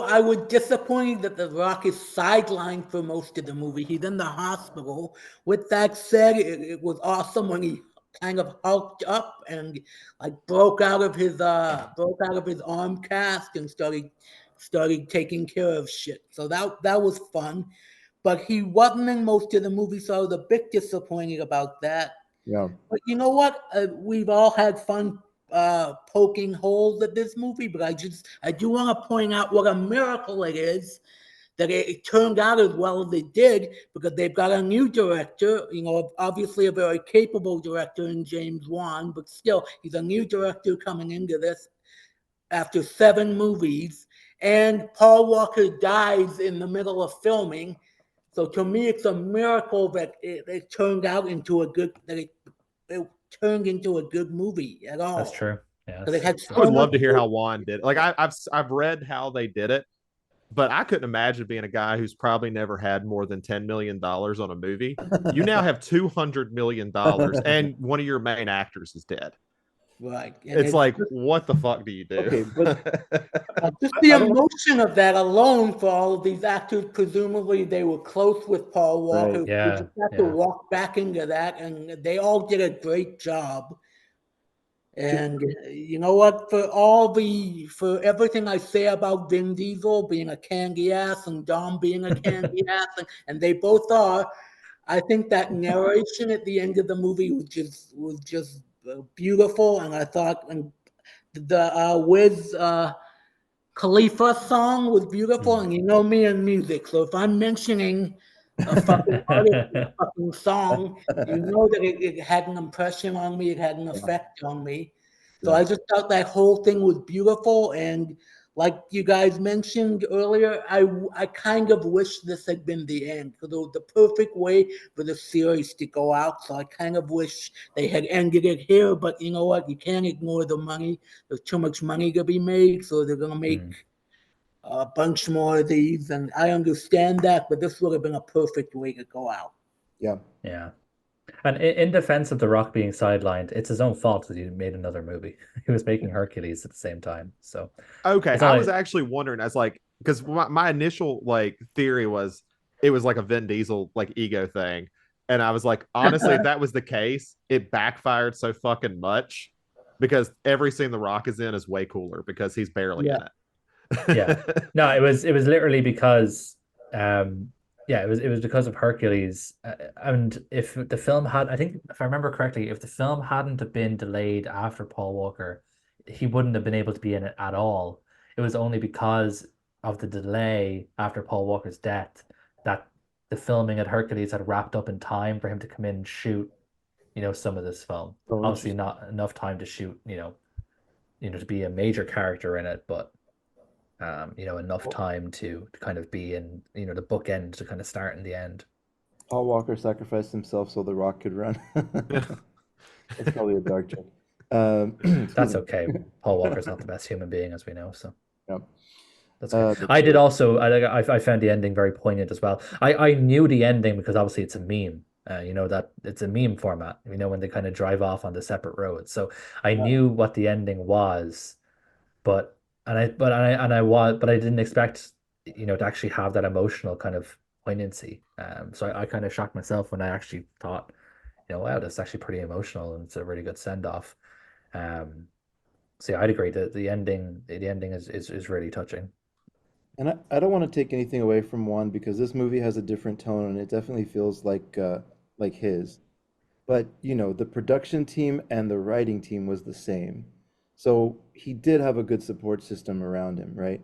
I was disappointed that The Rock is sidelined for most of the movie. He's in the hospital. With that said, it was awesome when he kind of hulked up and like broke out of his arm cast and started taking care of shit. So that was fun. But he wasn't in most of the movie, so I was a bit disappointed about that. Yeah. But you know what? We've all had fun poking holes at this movie, but I do want to point out what a miracle it is that it turned out as well as it did because they've got a new director, obviously a very capable director in James Wan, but still he's a new director coming into this after 7 movies, and Paul Walker dies in the middle of filming. So to me, it's a miracle that it turned out into a good that it turned into a good movie at all. That's true. Yeah. Because it had I would so love much. to hear how Juan did it. Like I've read how they did it, but I couldn't imagine being a guy who's probably never had more than $10 million on a movie. You now have $200 million and one of your main actors is dead. Right. And It's like, what the fuck do you do? Okay, but just the I don't. emotion of that alone for all of these actors, presumably they were close with Paul Walker. Right. You Yeah. just have to Yeah. walk back into that, and they all did a great job. And you know what? For everything I say about Vin Diesel being a candy ass and Dom being a candy ass, and they both are, I think that narration at the end of the movie was just beautiful. And I thought, and the Wiz Khalifa song was beautiful. And you know me and music, so if I'm mentioning a fucking artist and a fucking song, you know that it had an impression on me. It had an effect on me. So Yeah. I just thought that whole thing was beautiful. And like you guys mentioned earlier, I kind of wish this had been the end because it was the perfect way for the series to go out. So I kind of wish they had ended it here. But you know what? You can't ignore the money. There's too much money to be made, so they're gonna make a bunch more of these. And I understand that, but this would have been a perfect way to go out. Yeah. Yeah. And in defense of The Rock being sidelined, it's his own fault that he made another movie. He was making Hercules at the same time. So Okay, it's I not was like, actually wondering as like because my initial like theory was it was like a Vin Diesel like ego thing, and I was like, honestly, if that was the case, it backfired so fucking much because every scene The Rock is in is way cooler because he's barely Yeah. in it. yeah. No, it was literally because um Yeah, it was because of Hercules. And if the film had, I think if I remember correctly, if the film hadn't have been delayed after Paul Walker, he wouldn't have been able to be in it at all. It was only because of the delay after Paul Walker's death that the filming at Hercules had wrapped up in time for him to come in and shoot, some of this film. Oh, Obviously interesting. not enough time to shoot, to be a major character in it, but enough Well, time to kind of be in, the bookend to kind of start in the end. Paul Walker sacrificed himself so The Rock could run. That's probably a dark joke. Excuse That's me. okay. Paul Walker's not the best human being, as we know, so Yeah. that's okay. But I did also. I found the ending very poignant as well. I knew the ending because obviously it's a meme. That it's a meme format. When they kind of drive off on the separate roads. So I knew what the ending was, but but I didn't expect to actually have that emotional kind of poignancy. So I kind of shocked myself when I actually thought, wow, that's actually pretty emotional and it's a really good send off. Um, so yeah, I'd agree that the ending is really touching. and I don't want to take anything away from Juan because this movie has a different tone and it definitely feels like his. But the production team and the writing team was the same. So he did have a good support system around him, right?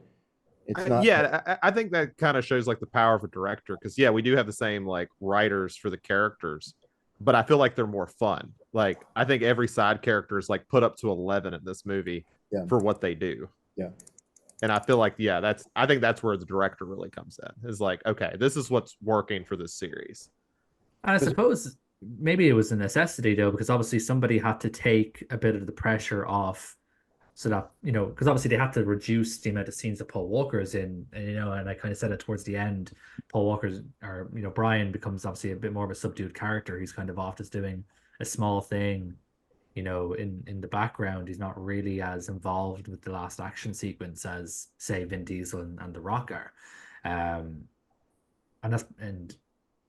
It's not like, Yeah, I think that kind of shows like the power of a director because yeah, we do have the same like writers for the characters, but I feel like they're more fun. Like I think every side character is like put up to 11 in this movie yeah, for what they do. yeah. And I feel like yeah, I think that's where the director really comes in. Is like, okay, this is what's working for this series. And I 'Cause suppose maybe it was a necessity though, because obviously somebody had to take a bit of the pressure off so that, because obviously they had to reduce the amount of scenes that Paul Walker is in. And I kind of said it towards the end, Paul Walker's or Brian becomes obviously a bit more of a subdued character. He's kind of off just doing a small thing, in the background. He's not really as involved with the last action sequence as say Vin Diesel and The Rock are. Um, and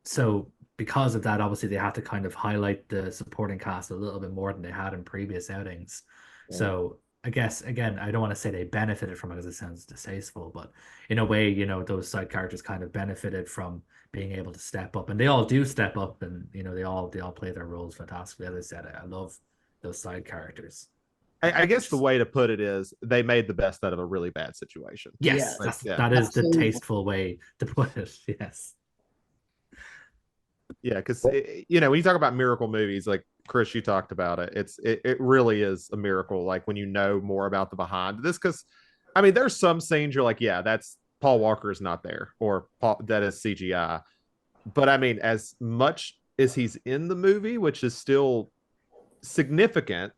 so because of that, obviously they had to kind of highlight the supporting cast a little bit more than they had in previous outings. yeah. So I guess again, I don't want to say they benefited from it because it sounds distasteful, but in a way, those side characters kind of benefited from being able to step up, and they all do step up, and they all play their roles fantastically. As I said, I love those side characters. I guess the Just way to put it is they made the best out of a really bad situation. yes, Yeah, Like, that's yeah. that is the absolutely. tasteful way to put it. Yes. Yeah, because Well, when you talk about miracle movies, like Chris, you talked about it. It really is a miracle. Like when you know more about the behind this, because I mean, there's some scenes you're like, yeah, that's Paul Walker is not there, or Paul, that is CGI. But I mean, as much as he's in the movie, which is still significant,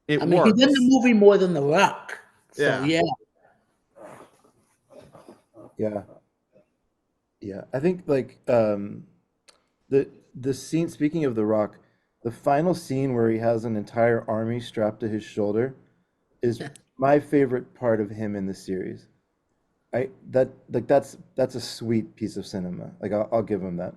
it I mean, he's in the works. movie more than The Rock. So Yeah. yeah, yeah, yeah. I think like the the scene, speaking of The Rock, the final scene where he has an entire army strapped to his shoulder is my favorite part of him in the series. I that like that's a sweet piece of cinema. Like I'll give him that.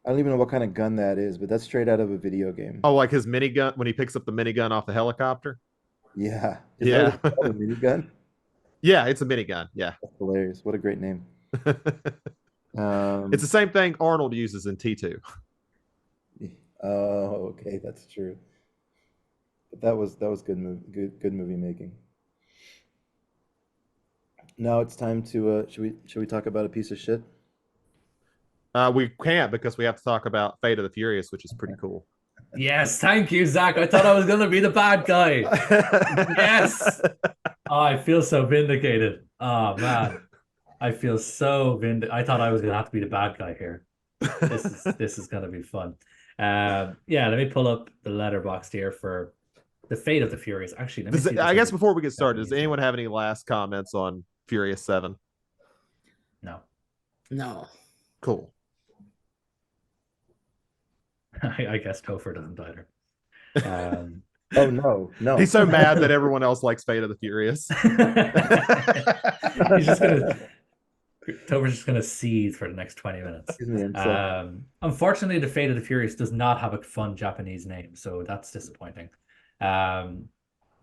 I don't even know what kind of gun that is, but that's straight out of a video game. Oh, like his minigun when he picks up the minigun off the helicopter. Yeah. Is that what Yeah. it's called? A minigun? Yeah, it's a minigun. Yeah. That's hilarious. What a great name. It's the Um, same thing Arnold uses in T2. oh, okay, that's true. But that was good movie making. Now it's time to should we talk about a piece of shit? We can't because we have to talk about Fate of the Furious, which is pretty cool. Yes, thank you, Zach. I thought I was gonna be the bad guy. Yes. Oh, I feel so vindicated. Oh man, I feel so I thought I was gonna have to be the bad guy here. This is gonna be fun. Yeah, let me pull up the letterbox here for the Fate of the Furious. Actually, let me see if this I has guess a before we get started, does Japanese name. anyone have any last comments on Furious 7? No, no. Cool. I guess Topher doesn't either. Oh no, no. He's so mad that everyone else likes Fate of the Furious. He's just gonna Tober's just gonna seethe for the next 20 minutes. He's an incel. Unfortunately, the Fate of the Furious does not have a fun Japanese name, so that's disappointing. Um,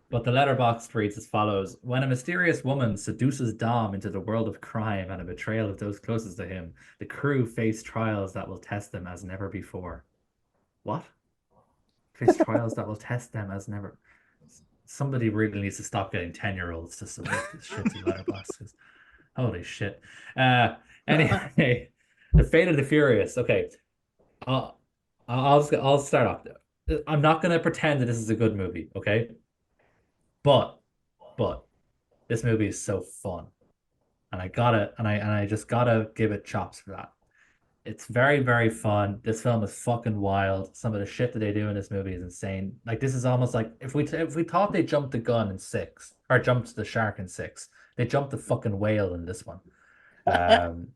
But the letterbox reads as follows: When a mysterious woman seduces Dom into the world of crime and a betrayal of those closest to him, the crew face trials that will test them as never before. What? Face trials that will test them as never. Somebody really needs to stop getting 10-year-olds to submit this shit to letterbox. Holy shit. Uh, anyway, the Fate of the Furious. Okay, I'll I'll start off. I'm not gonna pretend that this is a good movie, okay? But but this movie is so fun, and I just gotta give it chops for that. It's very, very fun. This film is fucking wild. Some of the shit that they do in this movie is insane. Like this is almost like if we thought they jumped the gun in six or jumped the shark in six, they jumped the fucking whale in this one. Um,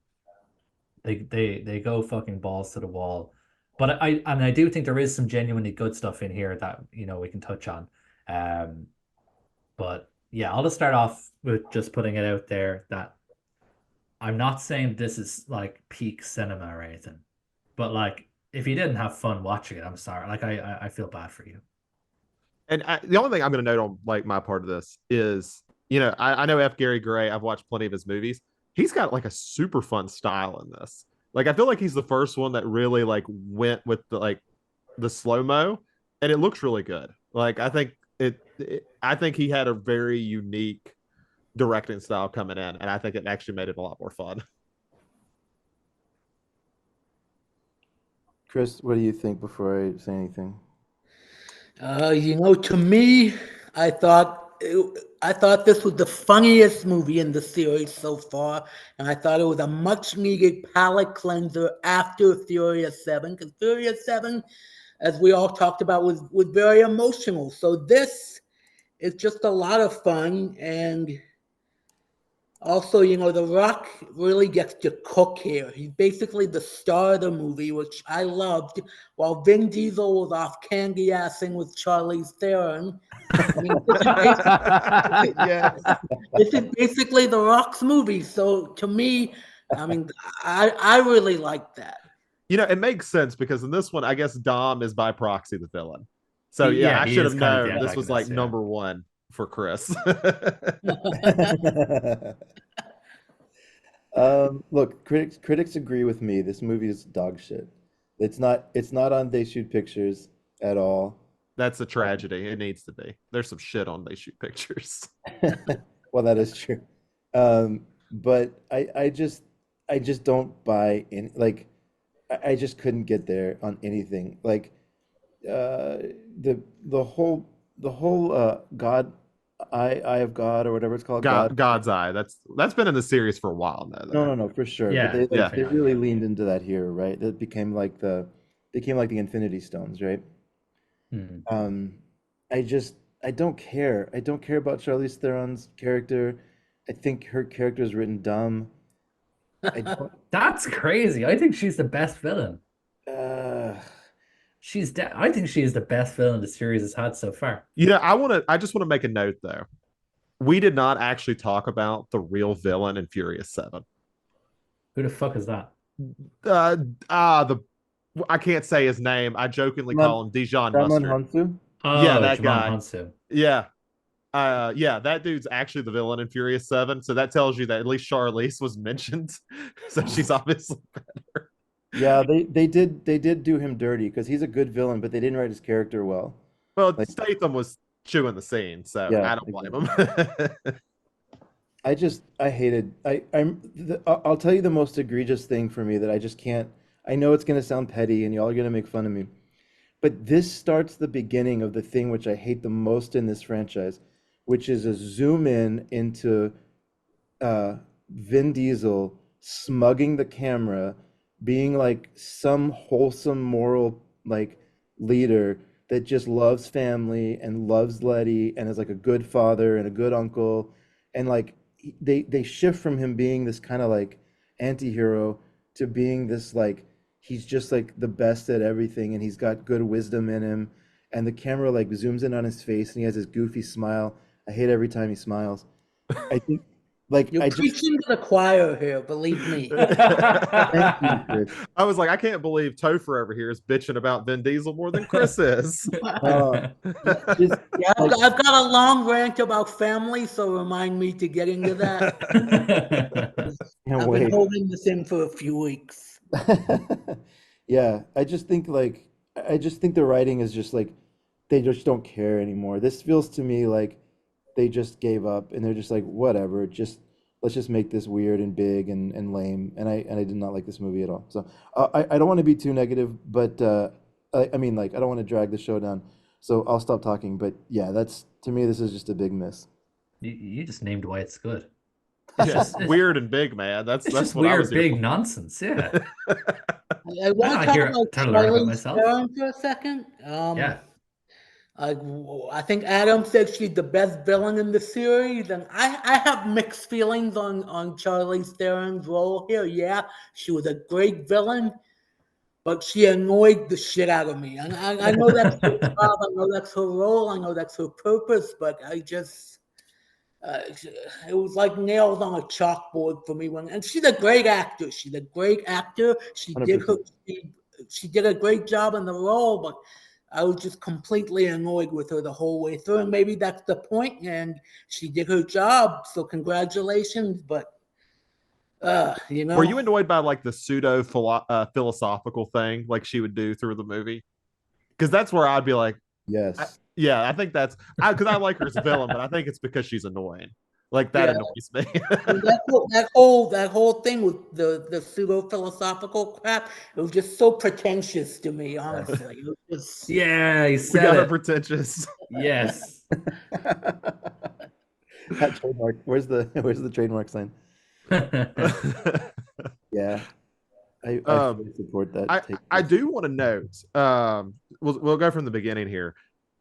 they go fucking balls to the wall. But I do think there is some genuinely good stuff in here that we can touch on. Um, but yeah, I'll just start off with just putting it out there that I'm not saying this is like peak cinema or anything, but like if you didn't have fun watching it, I'm sorry. Like I feel bad for you. And the only thing I'm going to note on like my part of this is, I know F. Gary Gray. I've watched plenty of his movies. He's got like a super fun style in this. Like I feel like he's the first one that really like went with the slow mo, and it looks really good. Like I think I think he had a very unique directing style coming in, and I think it actually made it a lot more fun. Chris, what do you think before I say anything? To me, I thought I thought this was the funniest movie in the series so far, and I thought it was a much needed palate cleanser after Furious 7, because Furious 7, as we all talked about, was very emotional. So this is just a lot of fun, and also, The Rock really gets to cook here. He's basically the star of the movie, which I loved, while Vin Diesel was off candy assing with Charlize Theron. I mean, Yes. this is basically The Rock's movie. So to me, I mean, I really like that. It makes sense because in this one, I guess Dom is by proxy the villain. So yeah, Yeah, I he should is have kind of the known this was like antagonist, yeah. number one for Chris. Look, critics agree with me. This movie is dog shit. It's not on They Shoot Pictures at all. That's a tragedy. It needs to be. There's some shit on They Shoot Pictures. Well, that is true. But I just don't buy in I just couldn't get there on anything. Like the whole God Eye of God or whatever it's called, God. God's Eye. That's been in the series for a while now, No, though. no, no, for sure. But Yeah, they like Yeah. they definitely have, really yeah. leaned into that here, right? That became like the Infinity Stones, right? Hmm. Um, I don't care. I don't care about Charlize Theron's character. I think her character is written dumb. I don't. That's crazy. I think she's the best villain. Uh, I think she is the best villain the series has had so far. I just want to make a note though. We did not actually talk about the real villain in Furious 7. Who the fuck is that? Uh the I can't say his name. I jokingly Salman call him Dijon Salman Mustard. Hansu. Yeah, Oh, that Jamon guy. Hansu. Yeah. Yeah, that dude's actually the villain in Furious 7. So that tells you that at least Charlize was mentioned. So she's obviously better. Yeah, they did do him dirty because he's a good villain, but they didn't write his character well. Well, Like, Statham was chewing the scene, so yeah, I don't blame exactly. him. I hated I'll tell you the most egregious thing for me that I just can't. I know it's gonna sound petty and y'all are gonna make fun of me, but this starts the beginning of the thing which I hate the most in this franchise, which is a zoom in into Vin Diesel smugging the camera, being like some wholesome moral like leader that just loves family and loves Letty and is like a good father and a good uncle, and like they shift from him being this kind of like anti-hero to being this like he's just like the best at everything and he's got good wisdom in him, and the camera like zooms in on his face and he has this goofy smile. I hate every time he smiles. I think Like You're I just preaching to the choir here, believe me. thank you, Chris. I was like, I can't believe Topher over here is bitching about Vin Diesel more than Chris is. Uh, just Yeah, like I've got a long rant about family, so remind me to get into that. can't I've been wait. holding this in for a few weeks. Yeah, I just think the writing is just like they just don't care anymore. This feels to me like they just gave up and they're just like whatever, just let's just make this weird and big and lame. And I did not like this movie at all. So I don't want to be too negative, but I mean like I don't want to drag the show down. So I'll stop talking. But yeah, that's to me this is just a big miss. You just named why it's good. It's Yeah, just weird and big, man. it's That's just what I was weird here big nonsense. Yeah. for. I I want to don't talk hear about trying to learn about Charlize myself. Theron for a second. Yeah. I, I think Adam said she's the best villain in the series, and I have mixed feelings on Charlize Theron's role here. Yeah, she was a great villain, but she annoyed the shit out of me. And I know that's her job, I know that's her role, I know that's her purpose, but I just it was like nails on a chalkboard for me. And she's a great actor. She's a great actor. 100%. She did a great job in the role, but I was just completely annoyed with her the whole way through. And maybe that's the point. And she did her job, so congratulations. But you Were know, you annoyed by like the pseudo philosophical thing like she would do through the movie? Because that's where I'd be like, Yes. yeah, I think that's because I like her as a villain, but I think it's because she's annoying. Like that yeah. annoys me. And that whole thing with the pseudo philosophical crap, it was just so pretentious to me. Honestly, it was just Yeah, he We said got her it. pretentious. Yes. That trademark. Where's the trademark sign? Yeah, I um, fully support that I take, I Chris. do want to note. We'll go from the beginning here.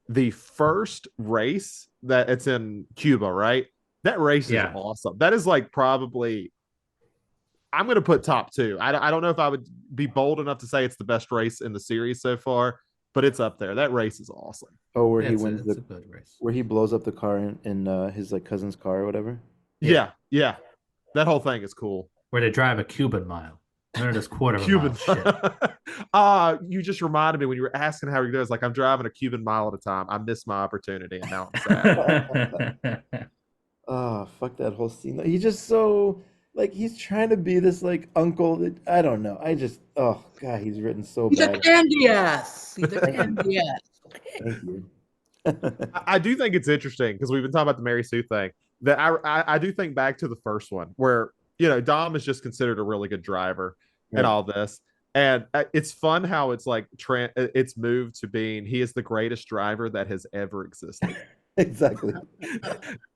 The first race that it's in Cuba, right? That race is Yeah. awesome. That is like probably I'm going to put top two. I don't know if I would be bold enough to say it's the best race in the series so far, but it's up there. That race is awesome. Oh, where Yeah, he wins it's the a good race. where he blows up the car in his like cousin's car or whatever. Yeah. Yeah, yeah. That whole thing is cool. Where they drive a Cuban mile. None of this quarter of a mile Cuban. shit. You just reminded me when you were asking how he does. Like I'm driving a Cuban mile at a time. I missed my opportunity, and now I'm sad. Oh, fuck that whole scene. He's just so like he's trying to be this like uncle that I don't know. I just oh god, he's written so he's a bad. candy ass. He's a Thank you. candy ass. Thank you. I do think it's interesting because we've been talking about the Mary Sue thing. That I do think back to the first one where Dom is just considered a really good driver and Right. all this, and it's fun how it's like it's moved to being he is the greatest driver that has ever existed. Exactly.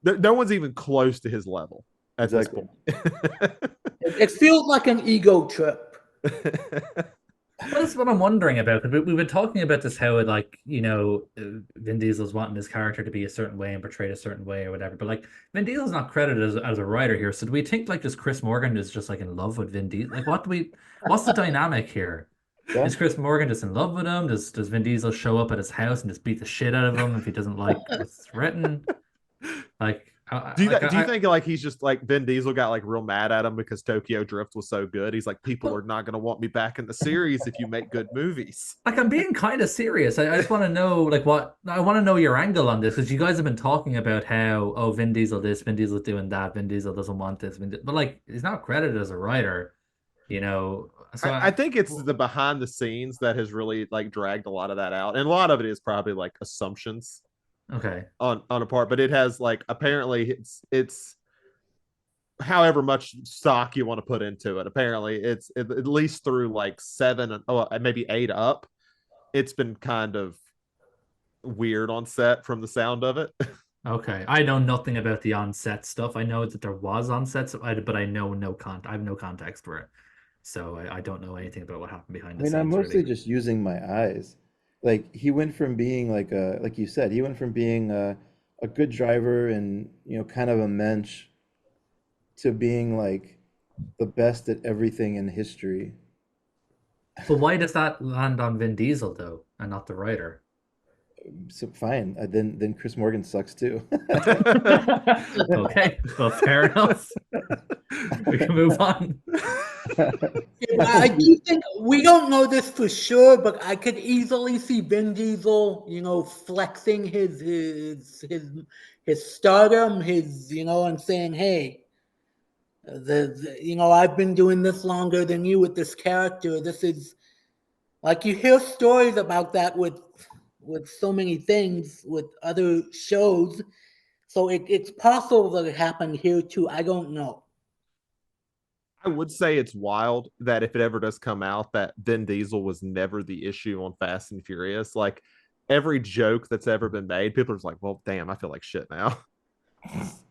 No one's even close to his level at this Exactly. point. It feels like an ego trip. Well, that's what I'm wondering about. We've been talking about this, how it, like, Vin Diesel's wanting his character to be a certain way and portrayed a certain way or whatever. But like, Vin Diesel's not credited as a writer here. So do we think like just Chris Morgan is just like in love with Vin Diesel? Like, what's the dynamic here? Yeah. Is Chris Morgan just in love with him? Does Vin Diesel show up at his house and just beat the shit out of him if he doesn't like what's written? Like, Do you think like he's just like Vin Diesel got like real mad at him because Tokyo Drift was so good? He's like, people well, are not going to want me back in the series if you make good movies. like, I'm being kind of serious. I just want to know, like, I want to know your angle on this, because you guys have been talking about how, oh, Vin Diesel this, Vin Diesel doing that, Vin Diesel doesn't want this, but like, he's not credited as a writer, you know. So I think it's the behind the scenes that has really like dragged a lot of that out, and a lot of it is probably like assumptions okay, on a part, but it has like apparently it's however much stock you want to put into it. Apparently, it's at least through like seven, maybe eight up. It's been kind of weird on set from the sound of it. okay. I know nothing about the on-set stuff. I know that there was on-set, but I know I have no context for it, so I don't know anything about what happened behind I the mean, I'm scenes, mostly really. just using my eyes. Like he went from being like you said, he went from being a good driver and kind of a mensch to being like the best at everything in history. But why does that land on Vin Diesel though, and not the writer? So fine. Then Chris Morgan sucks too. Okay, well, fair enough. We can move on. I do think we don't know this for sure, but I could easily see Vin Diesel, flexing his stardom, and saying, "Hey, I've been doing this longer than you with this character. This is like you hear stories about that with so many things with other shows. So it's possible that it happened here too. I don't know. I would say it's wild that if it ever does come out, that Vin Diesel was never the issue on Fast and Furious. Like every joke that's ever been made, people are just like, well, damn, I feel like shit now.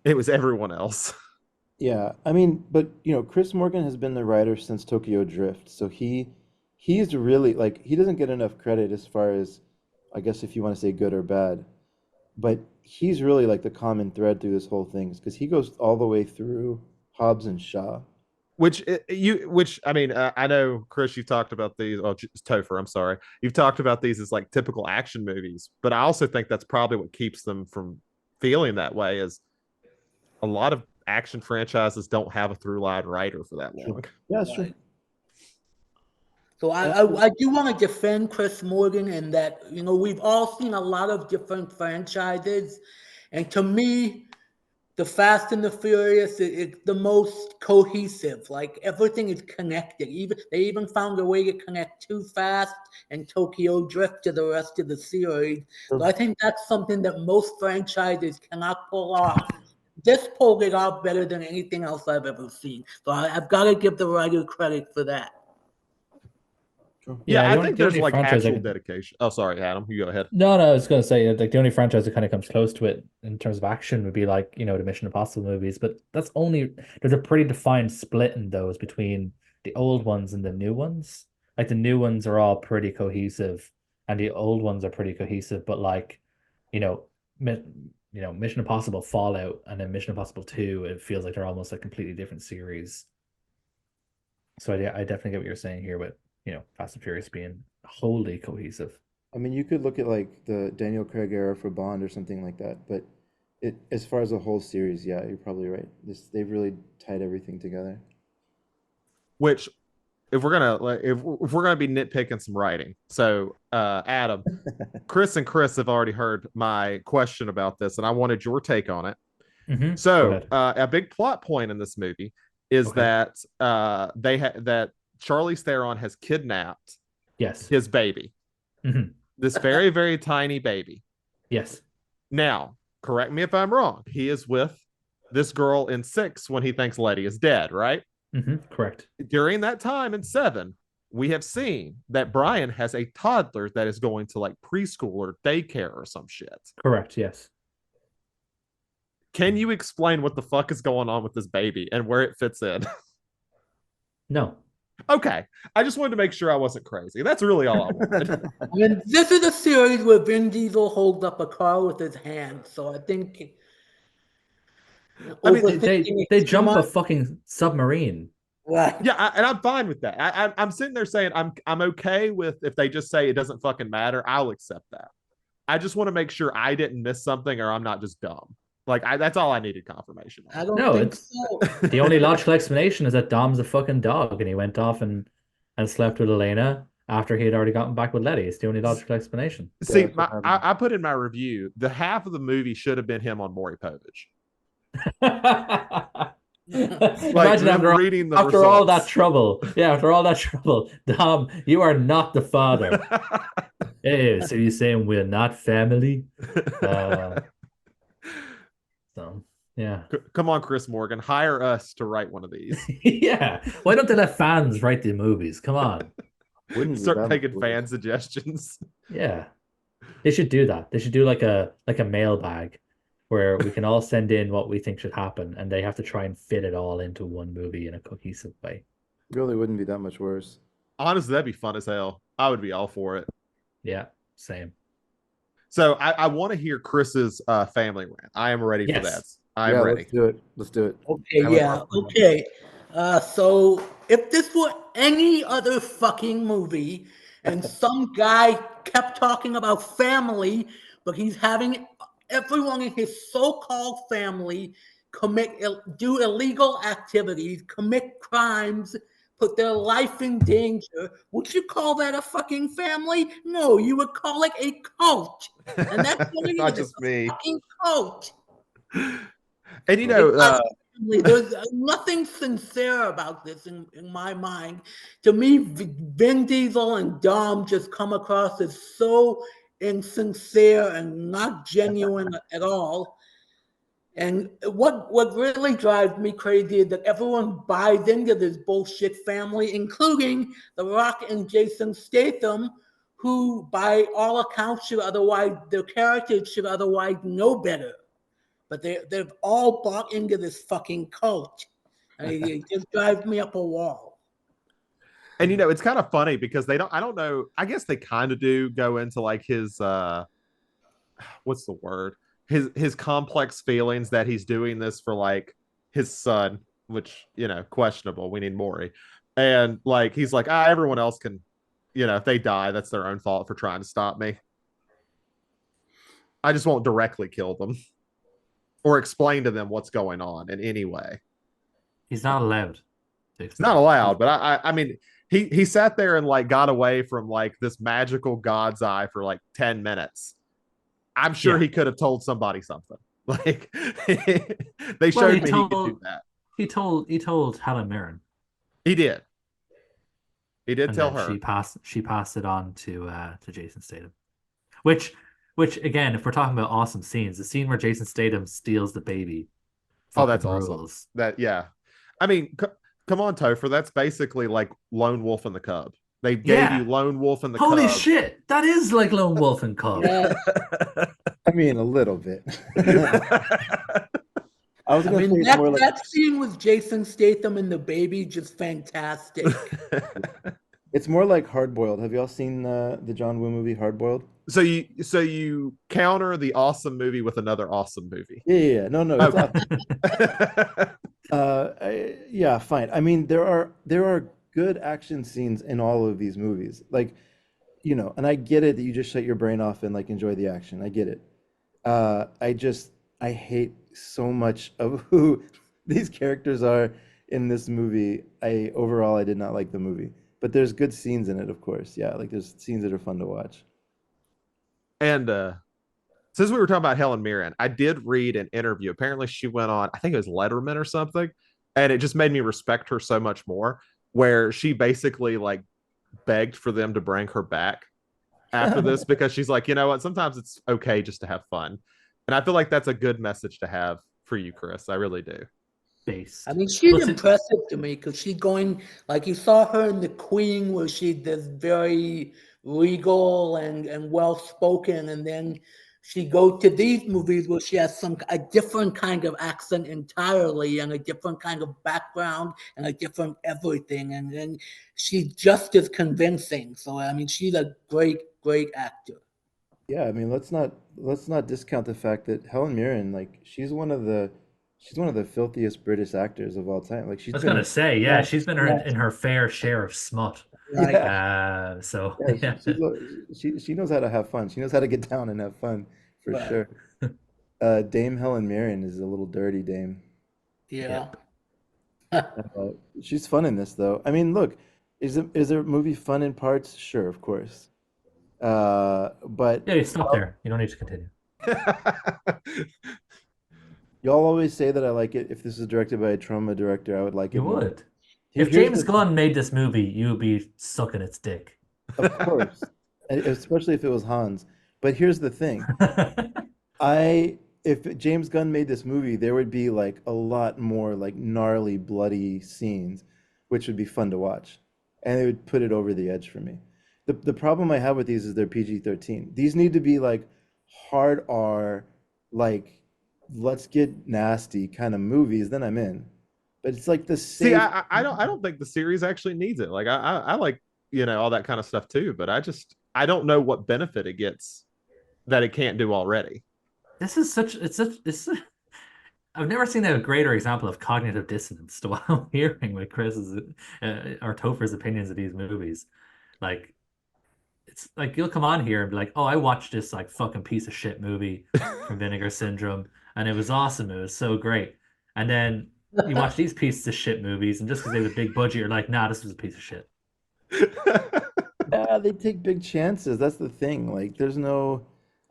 It was everyone else. Yeah, I mean, but Chris Morgan has been the writer since Tokyo Drift, so he's really like he doesn't get enough credit as far as I guess if you want to say good or bad, but he's really like the common thread through this whole thing because he goes all the way through Hobbs and Shaw. Which I mean, I know Chris, you've talked about these. Oh, Topher, I'm sorry, you've talked about these as like typical action movies, but I also think that's probably what keeps them from feeling that way. Is a lot of action franchises don't have a through line writer for that long. Yeah, that's true. So I do want to defend Chris Morgan in that, we've all seen a lot of different franchises. And to me, the Fast and the Furious is the most cohesive. Like everything is connected. They even found a way to connect Too Fast and Tokyo Drift to the rest of the series. So I think that's something that most franchises cannot pull off. This pulled it off better than anything else I've ever seen. So I've got to give the writer credit for that. Yeah, I think there's like actual dedication. Oh, sorry, Adam, you go ahead. No, I was going to say like the only franchise that kind of comes close to it in terms of action would be like the Mission Impossible movies, but there's a pretty defined split in those between the old ones and the new ones. Like the new ones are all pretty cohesive, and the old ones are pretty cohesive, but like you know, Mission Impossible Fallout and then Mission Impossible 2, it feels like they're almost a completely different series. So I definitely get what you're saying here with Fast and Furious being wholly cohesive. I mean, you could look at like the Daniel Craig era for Bond or something like that, but as far as the whole series, yeah, you're probably right. They've really tied everything together. Which, if we're gonna be nitpicking some writing, so Adam, Chris and Chris have already heard my question about this, and I wanted your take on it. Mm-hmm. So, a big plot point in this movie is that that Charlize Theron has kidnapped his baby. Mm-hmm. This very, very tiny baby. Yes. Now, correct me if I'm wrong. He is with this girl in 6 when he thinks Letty is dead, right? Mm-hmm. Correct. During that time in 7, we have seen that Brian has a toddler that is going to like preschool or daycare or some shit. Correct, yes. Can you explain what the fuck is going on with this baby and where it fits in? No. Okay. I just wanted to make sure I wasn't crazy. That's really all I wanted. I mean, this is a series where Vin Diesel holds up a car with his hand, so I think. I mean, they jump a fucking submarine. Right. Yeah, and I'm fine with that. I'm sitting there saying I'm okay with if they just say it doesn't fucking matter. I'll accept that. I just want to make sure I didn't miss something or I'm not just dumb. Like that's all I needed confirmation on. I don't think so. The only logical explanation is that Dom's a fucking dog and he went off and slept with Elena after he had already gotten back with Letty. It's the only logical explanation. See, I put in my review the half of the movie should have been him on Maury Povich. Imagine after all that trouble. Yeah, after all that trouble, Dom, you are not the father. Hey, so you're saying we're not family? So yeah. Come on, Chris Morgan, hire us to write one of these. Yeah. Why don't they let fans write the movies? Come on. Start taking fan suggestions. Yeah. They should do that. They should do like a mailbag where we can all send in what we think should happen and they have to try and fit it all into one movie in a cohesive way. Really wouldn't be that much worse. Honestly, that'd be fun as hell. I would be all for it. Yeah, same. So I want to hear Chris's family rant. I am ready for that. I'm ready. Let's do it. Okay, okay. So if this were any other fucking movie, And some guy kept talking about family, but he's having everyone in his so-called family do illegal activities, commit crimes, put their life in danger. Would you call that a fucking family? No, you would call it a cult. And that's what it Not is. It's just a me. fucking cult. And you It's know, not a family. There's nothing sincere about this in my mind. To me, Vin Diesel and Dom just come across as so insincere and not genuine at all. And what really drives me crazy is that everyone buys into this bullshit family, including The Rock and Jason Statham, who, by all accounts, their characters should otherwise know better. But they've all bought into this fucking cult. I mean, it just drives me up a wall. and you know, it's kind of funny because I don't know, I guess they kind of do go into like his what's the word? His complex feelings that he's doing this for like his son, which, you know, questionable. We need Maury. And like he's like, everyone else can, you know, if they die, that's their own fault for trying to stop me. I just won't directly kill them or explain to them what's going on in any way. He's not allowed to It's not explain. allowed, but I mean, he sat there and like got away from like this magical God's eye for like 10 minutes. I'm sure Yeah. he could have told somebody something. Like they Well, showed me he could do that. he told Helen Mirren, He did. He did and tell then her. she passed it on to Jason Statham. Which again, if we're talking about awesome scenes, the scene where Jason Statham steals the baby Oh, that's fucking awesome. rules. That yeah. I mean, come on, Topher. That's basically like Lone Wolf and the Cub. They gave you Yeah. Lone Wolf and the Holy Cub. shit. That is like Lone Wolf and Cub. Yeah. I mean, a little bit. I was I gonna say mean, it's more like that scene with Jason Statham and the baby, just fantastic. it's more like Hard Boiled. Have y'all seen the John Woo movie Hard Boiled? so you counter the awesome movie with another awesome movie. Yeah. No, it's Okay. awesome. Yeah, fine. I mean, there are good action scenes in all of these movies. Like, you know, and I get it that you just shut your brain off and like enjoy the action. I get it. I hate so much of who these characters are in this movie. Overall I did not like the movie. But there's good scenes in it, of course. Yeah, like there's scenes that are fun to watch. And since we were talking about Helen Mirren, I did read an interview. Apparently, she went on, I think it was Letterman or something, and it just made me respect her so much more. Where she basically like begged for them to bring her back after this because she's like, you know what, sometimes it's okay just to have fun, and I feel like that's a good message to have for you, Chris. I really do. Based. I mean, she's What's it? impressive to me because she's going, like you saw her in The Queen, where she's this very regal and well spoken, and then she goes to these movies where she has a different kind of accent entirely, and a different kind of background, and a different everything, and then she's just as convincing. So I mean, she's a great actor. Yeah, I mean, let's not discount the fact that Helen Mirren, like, she's one of the filthiest British actors of all time. Like, I she's was been gonna in, say, yeah, she's been yeah, in her fair share of smut. Right. So yeah, yeah. she knows how to have fun. She knows how to get down and have fun for Right. sure. Dame Helen Mirren is a little dirty dame. Yeah. She's fun in this though. I mean, look, is a movie fun in parts? Sure, of course. But Yeah, you stop there. You don't need to continue. y'all always say that I like it. If this is directed by a trauma director, I would like it You more. would. Here- If here's James the- Gunn made this movie, you would be sucking its dick. Of course, especially if it was Hans. But here's the thing. I if James Gunn made this movie, there would be like a lot more like gnarly, bloody scenes, which would be fun to watch, and it would put it over the edge for me. The problem I have with these is they're PG-13. These need to be like hard R, like let's get nasty kind of movies. Then I'm in. But it's like the See, safe. I don't think the series actually needs it. Like I like, you know, all that kind of stuff too, but I don't know what benefit it gets that it can't do already. This is it's I've never seen a greater example of cognitive dissonance to what I'm hearing with Chris's or Topher's opinions of these movies. Like it's like you'll come on here and be like, "Oh, I watched this like fucking piece of shit movie from Vinegar Syndrome, and it was awesome. It was so great." And then you watch these pieces of shit movies, and just because they have a big budget, you're like, "Nah, this was a piece of shit." Yeah, they take big chances. That's the thing. Like, there's no,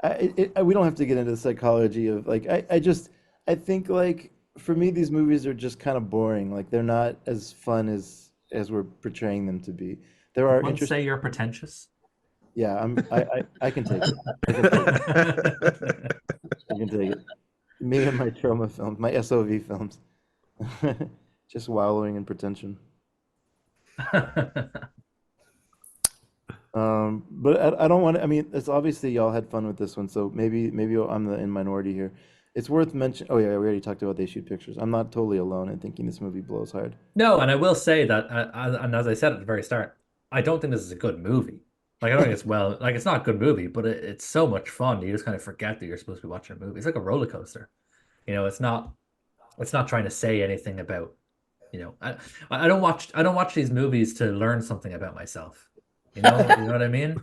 we don't have to get into the psychology of like, I think like for me, these movies are just kind of boring. Like, they're not as fun as we're portraying them to be. There are Once say interesting, you're pretentious. yeah, I can take it. I can take it. I can take it. Me and my trauma films, my SOV films, just wallowing in pretension. But I don't want to. I mean, it's obviously y'all had fun with this one, so maybe I'm the in minority here. It's worth mentioning. Oh yeah, we already talked about They Shoot Pictures. I'm not totally alone in thinking this movie blows hard. No, and I will say that, and as I said at the very start, I don't think this is a good movie. Like, I don't think it's well, like, it's not a good movie, but it's so much fun. You just kind of forget that you're supposed to be watching a movie. It's like a roller coaster. It's not trying to say anything about, I don't watch these movies to learn something about myself. You know what I mean?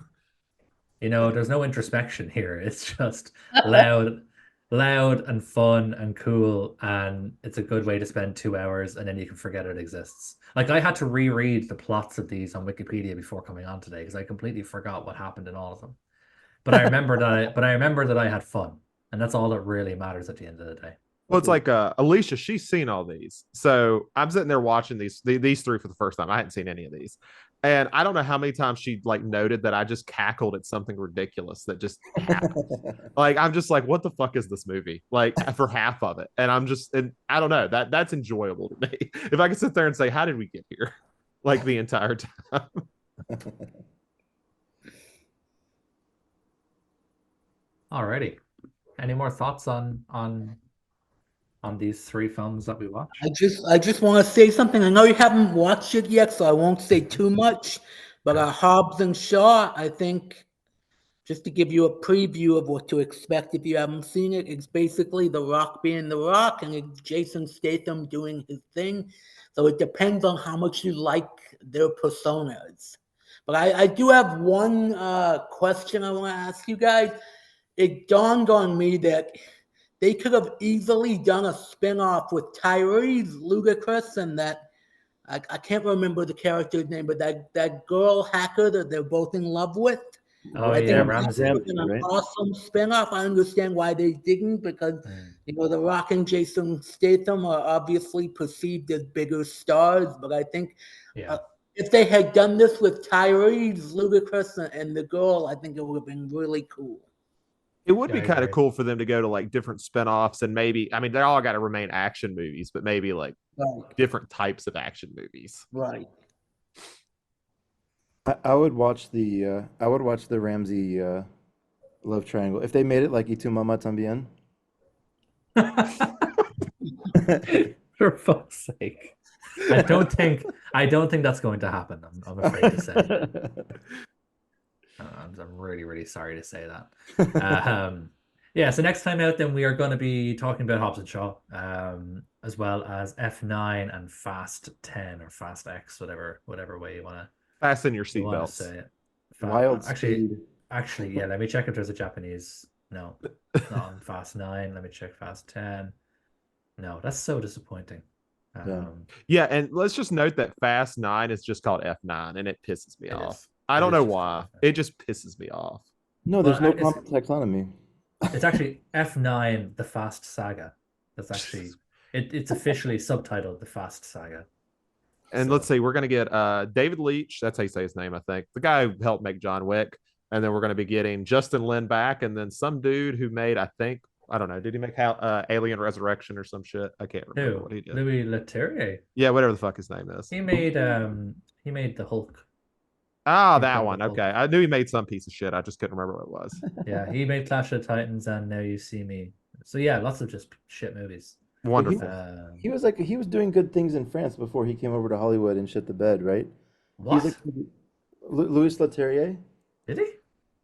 There's no introspection here. It's just loud, loud and fun and cool, and it's a good way to spend 2 hours, and then you can forget it exists. Like, I had to reread the plots of these on Wikipedia before coming on today because I completely forgot what happened in all of them. But I remember that I had fun, and that's all that really matters at the end of the day. Well, it's like Alicia, she's seen all these. So I'm sitting there watching these three for the first time. I hadn't seen any of these. And I don't know how many times she like noted that I just cackled at something ridiculous that just happened. Like I'm just like, what the fuck is this movie? Like for half of it. And I don't know, that's enjoyable to me. If I could sit there and say, how did we get here? Like the entire time. Alrighty. Any more thoughts on these three films that we watched? I just want to say something. I know you haven't watched it yet, so I won't say too much. But Sure. Hobbs and Shaw, I think, just to give you a preview of what to expect if you haven't seen it, it's basically The Rock being The Rock and it's Jason Statham doing his thing. So it depends on how much you like their personas. But I do have one question I want to ask you guys. It dawned on me that they could have easily done a spin-off with Tyrese Ludacris and that I can't remember the character's name, but that girl hacker that they're both in love with. Oh I yeah, think that Ramsey. would have been an Right? awesome spin-off. I understand why they didn't because Mm, The Rock and Jason Statham are obviously perceived as bigger stars, but I think uh, yeah. if they had done this with Tyrese, Ludacris, and the girl, I think it would have been really cool. It would Yeah, I be kind of agree. cool for them to go to like different spinoffs and maybe, I mean, they all got to remain action movies, but maybe like Right, different types of action movies. right. I would watch the Ramsey love triangle if they made it like Itu Mama Tambien. For fuck's sake. I don't think that's going to happen. I'm afraid to say. I'm really, really sorry to say that. Yeah, so next time out, then we are going to be talking about Hobbs and Shaw, as well as F9 and Fast 10 or Fast X, whatever way Fasten your you want to seatbelts. say it. Wild Actually, Speed. yeah. Let me check if there's a Japanese. No, not on Fast 9. Let me check Fast 10. No, that's so disappointing. Yeah. Yeah, and let's just note that Fast 9 is just called F9 and it pisses me It off. is. I It don't is know just why. called F9. It just pisses me off. No, Well, there's no it's common taxonomy. it's actually F9, The Fast Saga. That's actually it's officially subtitled The Fast Saga. And So let's see, we're gonna get David Leitch, that's how you say his name, I think. The guy who helped make John Wick. And then we're gonna be getting Justin Lin back, and then some dude who made, I think, I don't know, did he make Alien Resurrection or some shit? I can't remember who? what he did. Louis Leterrier. Yeah, whatever the fuck his name is. He made the Hulk. Ah, The that Incredible one. Hulk. Okay. I knew he made some piece of shit. I just couldn't remember what it was. Yeah, he made Clash of the Titans and Now You See Me. So yeah, lots of just shit movies. But Wonderful. he was doing good things in France before he came over to Hollywood and shit the bed, right? He's What? like Louis Leterrier, Did he?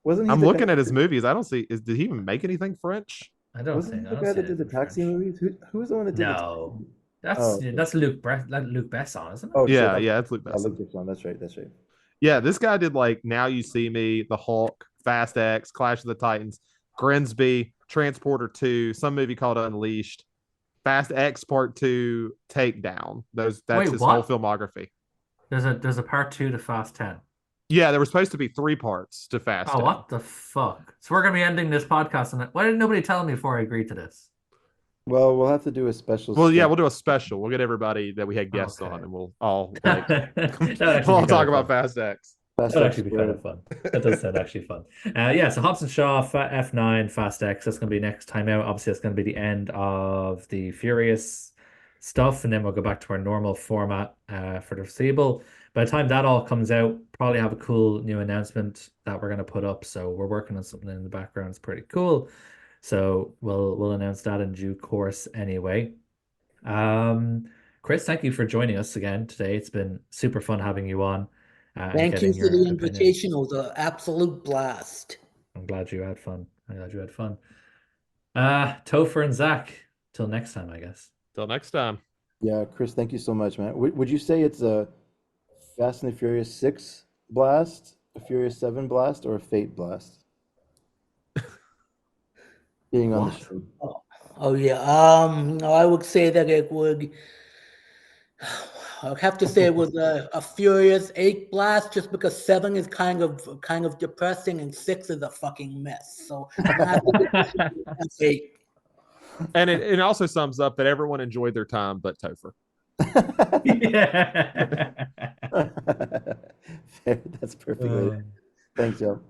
wasn't he I'm the looking guy? at his movies. I don't see, did he even make anything French? Wasn't he I the don't guy see that did the anything French. taxi movies? Who was the one that did the taxi? No. That's Oh, okay. Luc Besson, isn't it? Oh shit, Yeah, yeah, it's Luc Luc Besson. Besson. That's right. That's right. Yeah, this guy did like Now You See Me, The Hulk, Fast X, Clash of the Titans, Grimsby, Transporter 2, some movie called Unleashed, Fast X Part 2, Takedown. That's Wait, his whole what? filmography. There's a part 2 to Fast 10. Yeah, there were supposed to be 3 parts to Fast Oh, 10. what the fuck? So we're gonna be ending this podcast on it. Why didn't nobody tell me before I agreed to this? Well, we'll have to do a special Well, yeah, sketch. we'll do a special. We'll get everybody that we had guests Okay. on, and we'll all like That would we'll actually be all kind talk of about fun. Fast X. Fast That would X actually be kind of squared. fun. That does sound actually fun. Yeah, so Hobbs and Shaw, F9, Fast X. That's going to be next time out. Obviously, that's going to be the end of the Furious stuff, and then we'll go back to our normal format for the foreseeable. By the time that all comes out, probably have a cool new announcement that we're going to put up. So we're working on something in the background. It's pretty cool. So we'll announce that in due course anyway. Um, Chris, thank you for joining us again today. It's been super fun having you on and Thank you getting for your the opinions. invitation. It was an absolute blast. I'm glad you had fun. I'm glad you had fun. Topher and Zach, till next time, I guess. Till next time. Yeah, Chris, thank you so much, man. Would you say it's a Fast and the Furious 6 blast, a Furious 7 blast, or a Fate blast? Being on the What? show. Oh yeah. No, I would say that it would. I'd have to say it was a Furious 8 blast, just because 7 is kind of depressing and 6 is a fucking mess. So I'm gonna have to give this one an F8. And it also sums up that everyone enjoyed their time but Topher. Yeah. Fair, that's perfect. Uh, Thanks, Joe.